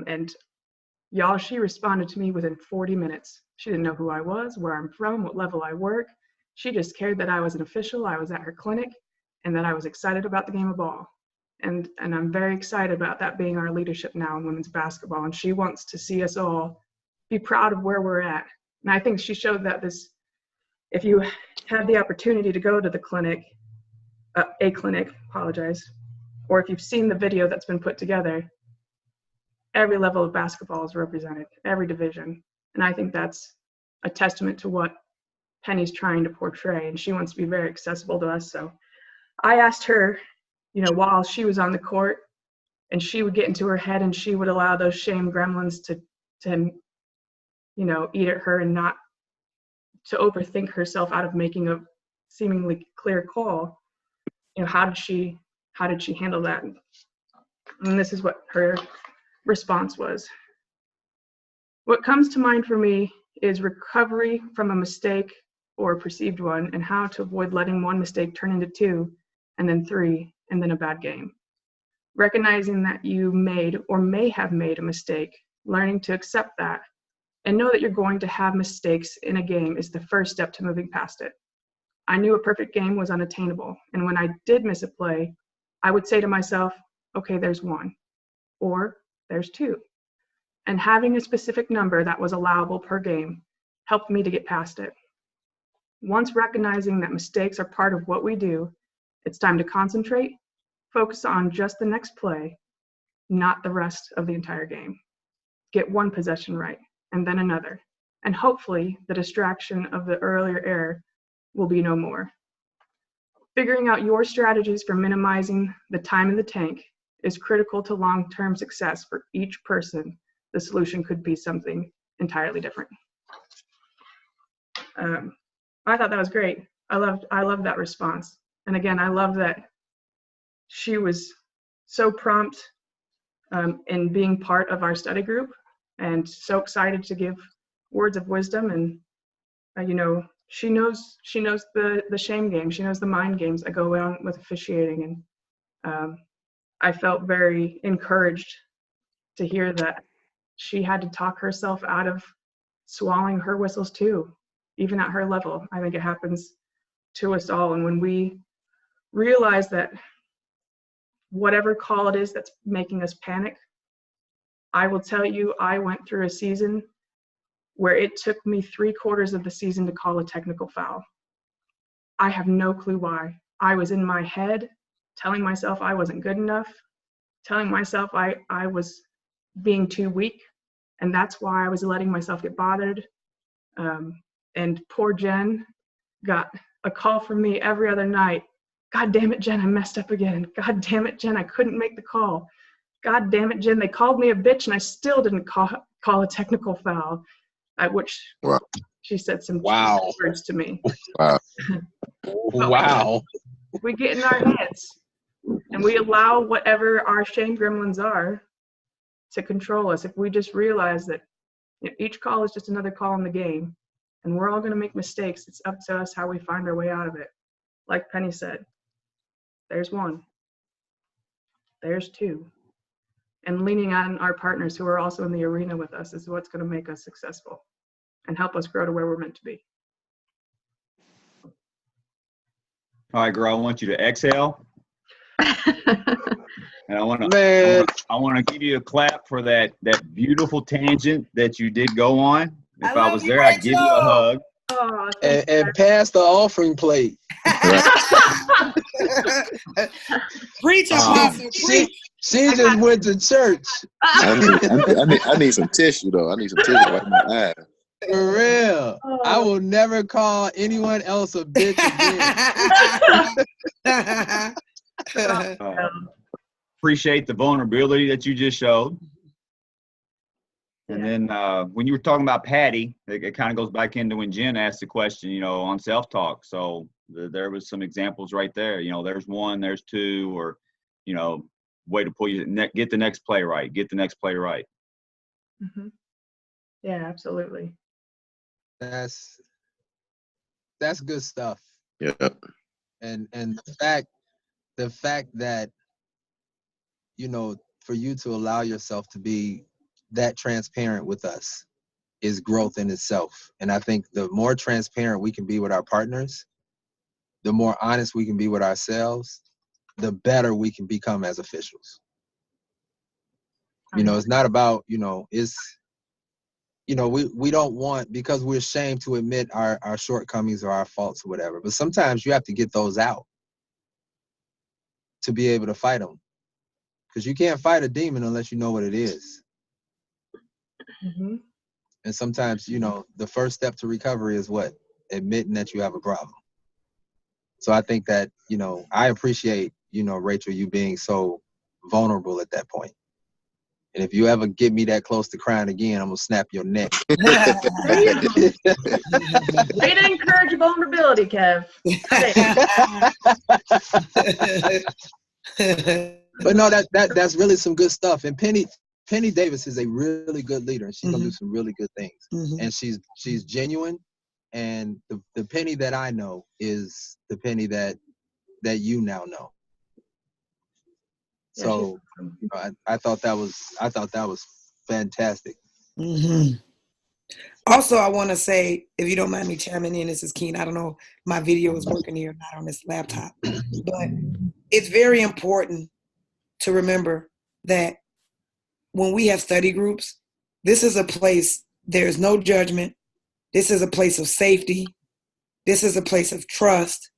And y'all, she responded to me within 40 minutes. She didn't know who I was, where I'm from, what level I work. She just cared that I was an official, I was at her clinic, and that I was excited about the game of ball. And I'm very excited about that being our leadership now in women's basketball. And she wants to see us all be proud of where we're at. And I think she showed that if you had the opportunity to go to the clinic, or if you've seen the video that's been put together, every level of basketball is represented, every division. And I think that's a testament to what Penny's trying to portray, and she wants to be very accessible to us. So I asked her, while she was on the court, and she would get into her head and she would allow those shame gremlins to eat at her and not to overthink herself out of making a seemingly clear call. How did she handle that? And this is what her response was. What comes to mind for me is recovery from a mistake or a perceived one, and how to avoid letting one mistake turn into 2 and then 3 and then a bad game. Recognizing that you made or may have made a mistake, learning to accept that, and know that you're going to have mistakes in a game is the first step to moving past it. I knew a perfect game was unattainable, and when I did miss a play, I would say to myself, okay, there's 1, or there's 2. And having a specific number that was allowable per game helped me to get past it. Once recognizing that mistakes are part of what we do, it's time to concentrate, focus on just the next play, not the rest of the entire game. Get one possession right, and then another. And hopefully the distraction of the earlier error will be no more. Figuring out your strategies for minimizing the time in the tank is critical to long-term success for each person. The solution could be something entirely different. I thought that was great. I loved that response. And again, I love that she was so prompt in being part of our study group and so excited to give words of wisdom. And she knows the shame game. She knows the mind games that go on with officiating. And I felt very encouraged to hear that she had to talk herself out of swallowing her whistles too, even at her level. I think it happens to us all. And when we realize that whatever call it is that's making us panic, I will tell you, I went through a season where it took me 3/4 of the season to call a technical foul. I have no clue why. I was in my head telling myself I wasn't good enough, telling myself I was being too weak, and that's why I was letting myself get bothered. And poor Jen got a call from me every other night. God damn it, Jen, I messed up again. God damn it, Jen, I couldn't make the call. God damn it, Jen, they called me a bitch and I still didn't call a technical foul. At which Wow. she said some Wow. words to me. Wow. Wow. We get in our heads and we allow whatever our shame gremlins are to control us. If we just realize that each call is just another call in the game, and we're all going to make mistakes, it's up to us how we find our way out of it. Like Penny said, there's 1, there's 2. And leaning on our partners who are also in the arena with us is what's going to make us successful and help us grow to where we're meant to be. All right, girl, I want you to exhale. And I want to give you a clap for that beautiful tangent that you did go on. If I was there, I'd give you a hug. Oh, And pass the offering plate. Preach, Apostle, preach. She just went to church. I need some tissue though. I need some tissue right in my eye. For real. I will never call anyone else a bitch again. Appreciate the vulnerability that you just showed. And then when you were talking about Patty, it kind of goes back into when Jen asked the question, on self-talk. So there was some examples right there. There's 1, there's 2, or, way to pull you, get the next play right, get the next play right. Mm-hmm. Yeah, absolutely. That's good stuff. Yeah. And the fact the fact that, you know, for you to allow yourself to be that transparent with us is growth in itself. And I think the more transparent we can be with our partners, the more honest we can be with ourselves, the better we can become as officials. You know, it's not about, you know, it's, you know, we don't want, because we're ashamed to admit our shortcomings or our faults or whatever. But sometimes you have to get those out to be able to fight them. Because you can't fight a demon unless you know what it is. Mm-hmm. And sometimes, you know, the first step to recovery is what? Admitting that you have a problem. So I think that, you know, I appreciate, you know, Rachel, you being so vulnerable at that point. And if you ever get me that close to crying again, I'm going to snap your neck. Way to encourage vulnerability, Kev. But no, that's really some good stuff. And Penny Davis is a really good leader, and she's gonna do some really good things. And she's genuine. And the Penny that I know is the Penny that you now know. So you know, I thought that was fantastic. Also, I want to say, if you don't mind me chiming in, this is Keen. I don't know if my video is working here, not on this laptop, but it's very important to remember that when we have study groups, this is a place, there is no judgment. This is a place of safety. This is a place of trust,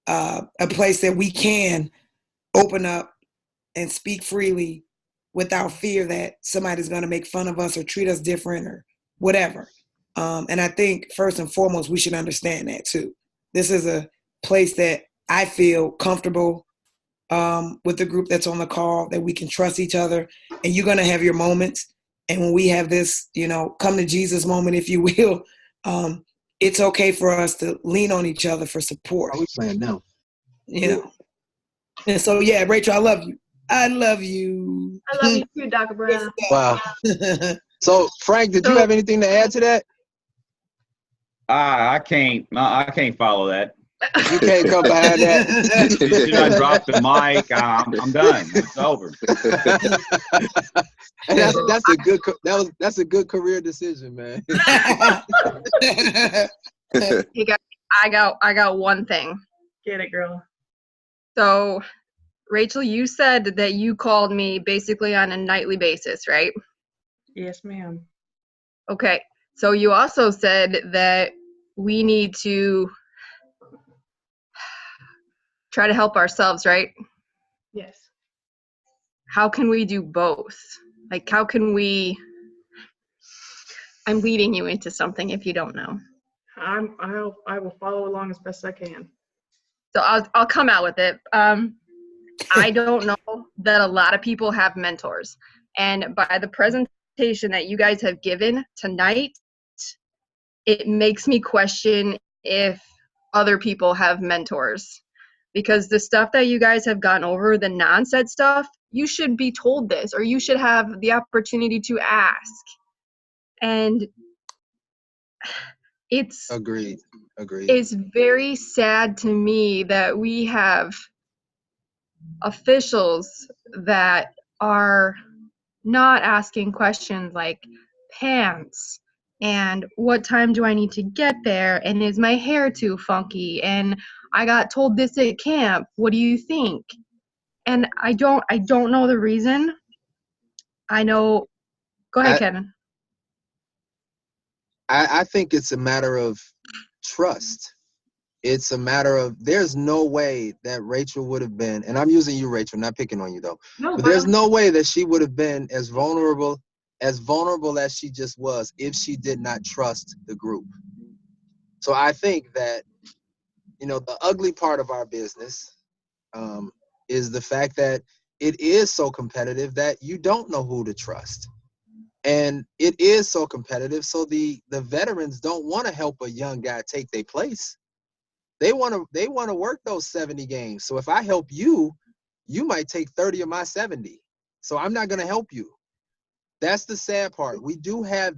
a place that we can open up and speak freely without fear that somebody's going to make fun of us or treat us different or whatever. And I think first and foremost, we should understand that too. This is a place that I feel comfortable with the group that's on the call, that we can trust each other, and you're going to have your moments. And when we have this, you know, come to Jesus moment, if you will, it's okay for us to lean on each other for support. Are we playing now? You know. And so, yeah, Rachel, I love you. I love you. I love you too, Dr. Brown. Wow. So, Frank, did you have anything to add to that? I can't follow that. You can't come behind that. Did I drop the mic? I'm done. It's over. And that's a good career decision, man. Hey guys, I got one thing. Get it, girl. So, Rachel, you said that you called me basically on a nightly basis, right? Yes, ma'am. Okay. So you also said that we need to try to help ourselves, right? Yes. How can we do both? Like, how can we? I'm leading you into something if you don't know. I will follow along as best I can. So I'll come out with it. I don't know that a lot of people have mentors, and by the presentation that you guys have given tonight, it makes me question if other people have mentors, because the stuff that you guys have gone over, the non-said stuff, you should be told this, or you should have the opportunity to ask. And it's Agreed. it's very sad to me that we have officials that are not asking questions like pants and what time do I need to get there, and is my hair too funky, and I got told this at camp, what do you think? And I don't know the reason. I know. Go ahead, Kevin. I think it's a matter of trust. It's a matter of, there's no way that Rachel would have been, and I'm using you, Rachel, not picking on you though, but there's no way that she would have been as vulnerable as she just was if she did not trust the group. So I think that, you know, the ugly part of our business is the fact that it is so competitive that you don't know who to trust. And it is so competitive, so the veterans don't want to help a young guy take their place. They want to work those 70 games. So if I help you, you might take 30 of my 70. So I'm not going to help you. That's the sad part. We do have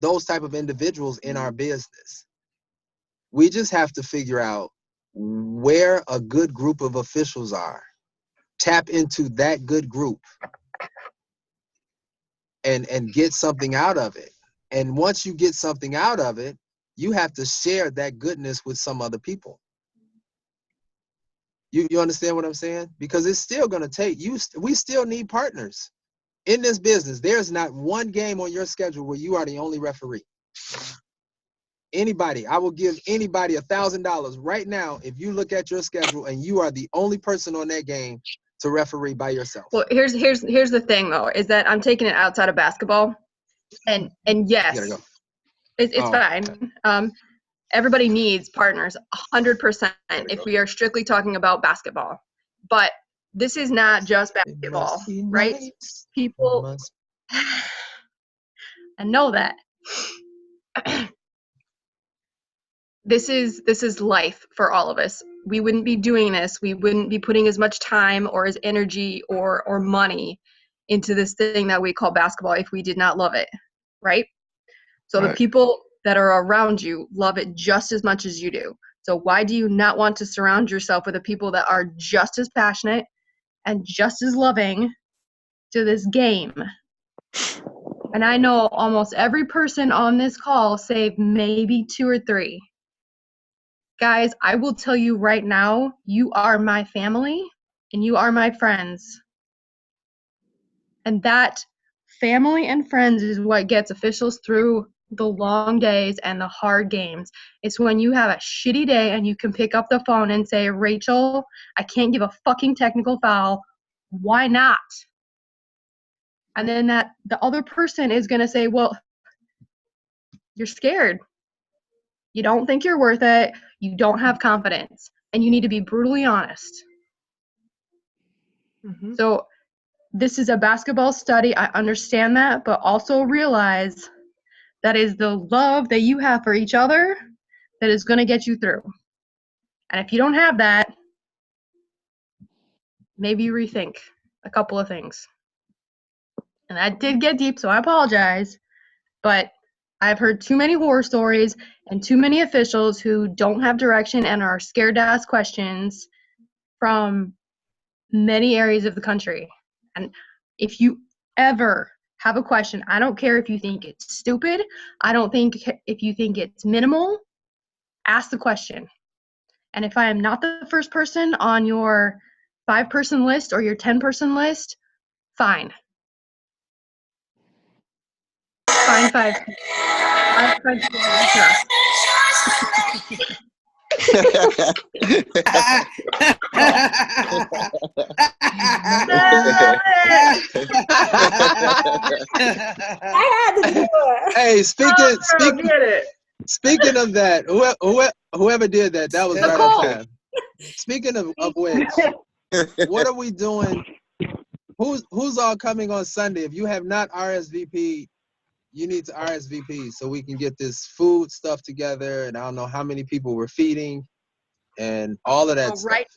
those type of individuals in our business. We just have to figure out where a good group of officials are. Tap into that good group and get something out of it. And once you get something out of it, you have to share that goodness with some other people. You understand what I'm saying? Because it's still going to take you. We still need partners in this business. There's not one game on your schedule where you are the only referee. Anybody, I will give anybody $1,000 right now if you look at your schedule and you are the only person on that game to referee by yourself. Well, here's the thing though, is that I'm taking it outside of basketball, and yes, You gotta go. it's fine. Everybody needs partners 100% if we are strictly talking about basketball. But this is not just basketball, right? Nice. People, I know that. This is life for all of us. We wouldn't be doing this. We wouldn't be putting as much time or as energy or money into this thing that we call basketball if we did not love it, right? So the people that are around you love it just as much as you do. So why do you not want to surround yourself with the people that are just as passionate and just as loving to this game? And I know almost every person on this call, save maybe 2 or 3. Guys, I will tell you right now, you are my family and you are my friends. And that family and friends is what gets officials through the long days and the hard games. It's when you have a shitty day and you can pick up the phone and say, Rachel, I can't give a fucking technical foul. Why not? And then the other person is going to say, well, you're scared. You don't think you're worth it. You don't have confidence. And you need to be brutally honest. Mm-hmm. So this is a basketball study. I understand that, but also realize that is the love that you have for each other that is going to get you through. And if you don't have that, maybe you rethink a couple of things. And that did get deep, so I apologize. But I've heard too many horror stories and too many officials who don't have direction and are scared to ask questions from many areas of the country. And if you ever have a question, I don't care if you think it's stupid, I don't think if you think it's minimal, ask the question. And if I am not the first person on your 5-person list or your 10-person list, fine. Fine 5. 5 people. I had to do it. Hey, speaking Get it. of that, whoever did that was right Nicole. on time. Speaking of which, what are we doing? Who's all coming on Sunday? If you have not RSVP'd, you need to RSVP so we can get this food stuff together, and I don't know how many people we're feeding and all of that stuff. Right.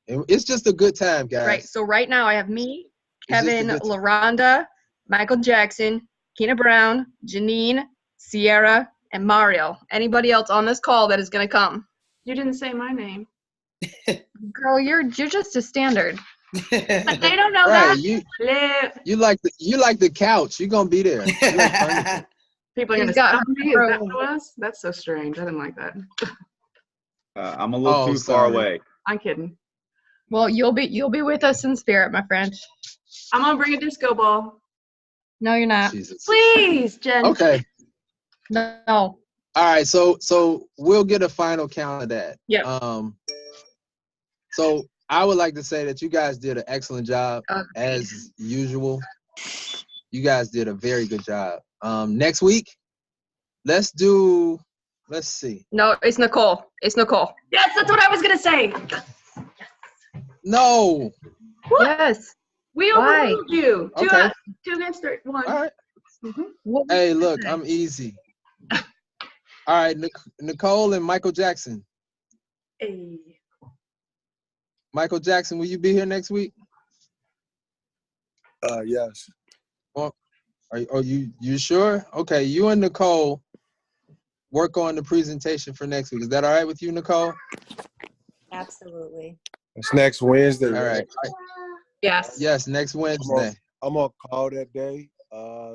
And it's just a good time, guys. Right. So right now I have me, It's just a Kevin, good time. LaRonda, Michael Jackson, Keena Brown, Janine, Sierra, and Mario. Anybody else on this call that is going to come? You didn't say my name. Girl, you're just a standard. But they don't know Right, that. you like the couch. You're gonna be there. You like furniture. People are going to She's got stop her me. Is that room. what it was? That's so strange. I didn't like that. I'm a little Oh, too far sorry. away. I'm kidding. Well, you'll be with us in spirit, my friend. I'm going to bring a disco ball. No, you're not. Jesus. Please, Jen. Okay. No. All right. So we'll get a final count of that. Yep. So I would like to say that you guys did an excellent job as usual. You guys did a very good job. Next week, let's see. No, it's Nicole. It's Nicole. Yes, that's what I was going to say. No. What? Yes. We Why? overruled you. Okay. 2 against 3. 1. All right. Mm-hmm. Hey, look, I'm easy. All right, Nicole and Michael Jackson. Hey. Michael Jackson, will you be here next week? Yes. Well, are you sure? Okay, you and Nicole work on the presentation for next week. Is that all right with you, Nicole? Absolutely. It's next Wednesday. All right. Yes. Yes, next Wednesday. I'm on call that day.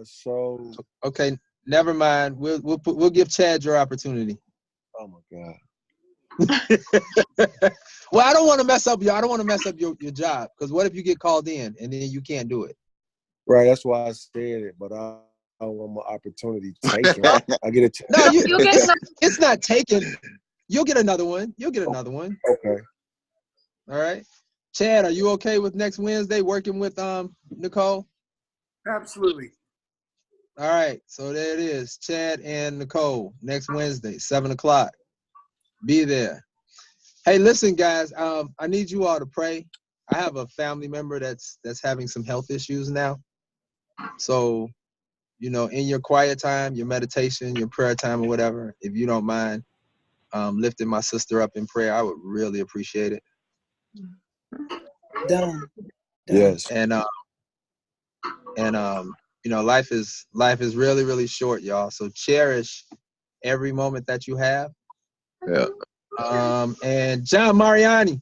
So. Okay, never mind. We'll give Chad your opportunity. Oh my God. Well, I don't want to mess up your job, because what if you get called in and then you can't do it? Right. That's why I said it, but I don't want my opportunity taken. I get a chance. No, You'll get another. it's not taken. You'll get another one. You'll get another one. Okay. All right. Chad, are you okay with next Wednesday working with Nicole? Absolutely. All right. So there it is. Chad and Nicole next Wednesday, 7:00. Be there. Hey, listen, guys. I need you all to pray. I have a family member that's having some health issues now. So, in your quiet time, your meditation, your prayer time, or whatever, if you don't mind lifting my sister up in prayer, I would really appreciate it. Done. Yes. And life is really, really short, y'all. So cherish every moment that you have. Yeah. And John Mariani,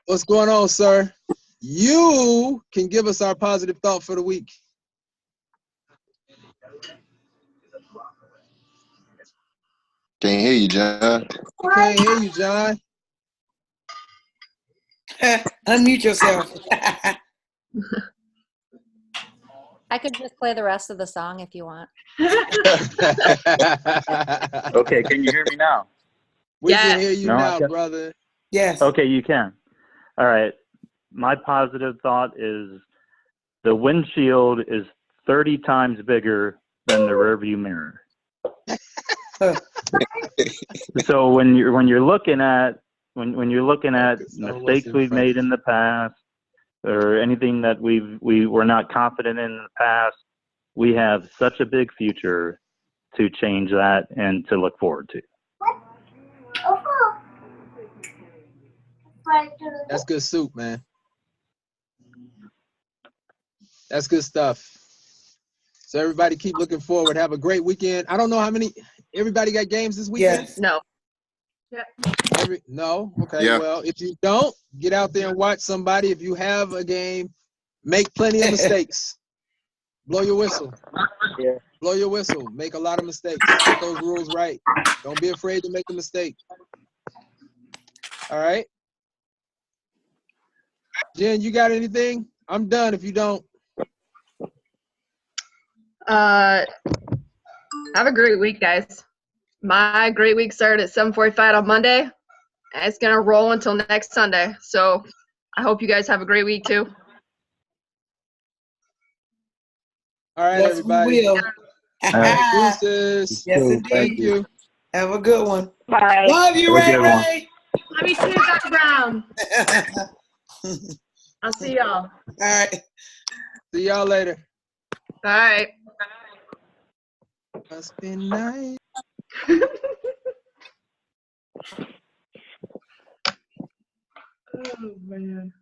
what's going on, sir? You can give us our positive thought for the week. Can't hear you, John. I can't hear you, John. Unmute yourself. I could just play the rest of the song if you want. Okay, can you hear me now? We Yes. can hear you No, now, okay. brother. Yes. Okay, you can. All right. My positive thought is the windshield is 30 times bigger than the rearview mirror. So when you're looking at mistakes we've made in the past, or anything that we were not confident in the past, we have such a big future to change that and to look forward to. That's good soup, man. That's good stuff. So everybody keep looking forward. Have a great weekend. I don't know how many. Everybody got games this weekend? Yes. No. No? Okay. Yeah. Well, if you don't, get out there and watch somebody. If you have a game, make plenty of mistakes. Blow your whistle. Yeah. Blow your whistle. Make a lot of mistakes. Get those rules right. Don't be afraid to make a mistake. All right? Jen, you got anything? I'm done if you don't. Have a great week, guys. My great week started at 7:45 on Monday, and it's gonna roll until next Sunday. So I hope you guys have a great week too. All right, Yes, everybody. we will. All right. Deuces. Yes, Cool. indeed. Thank you. Have a good one. Bye. Love you, Have a Ray good one. Ray. Love you too, Dr. Brown. I'll see y'all. All right. See y'all later. All right. Must be nice. Oh man.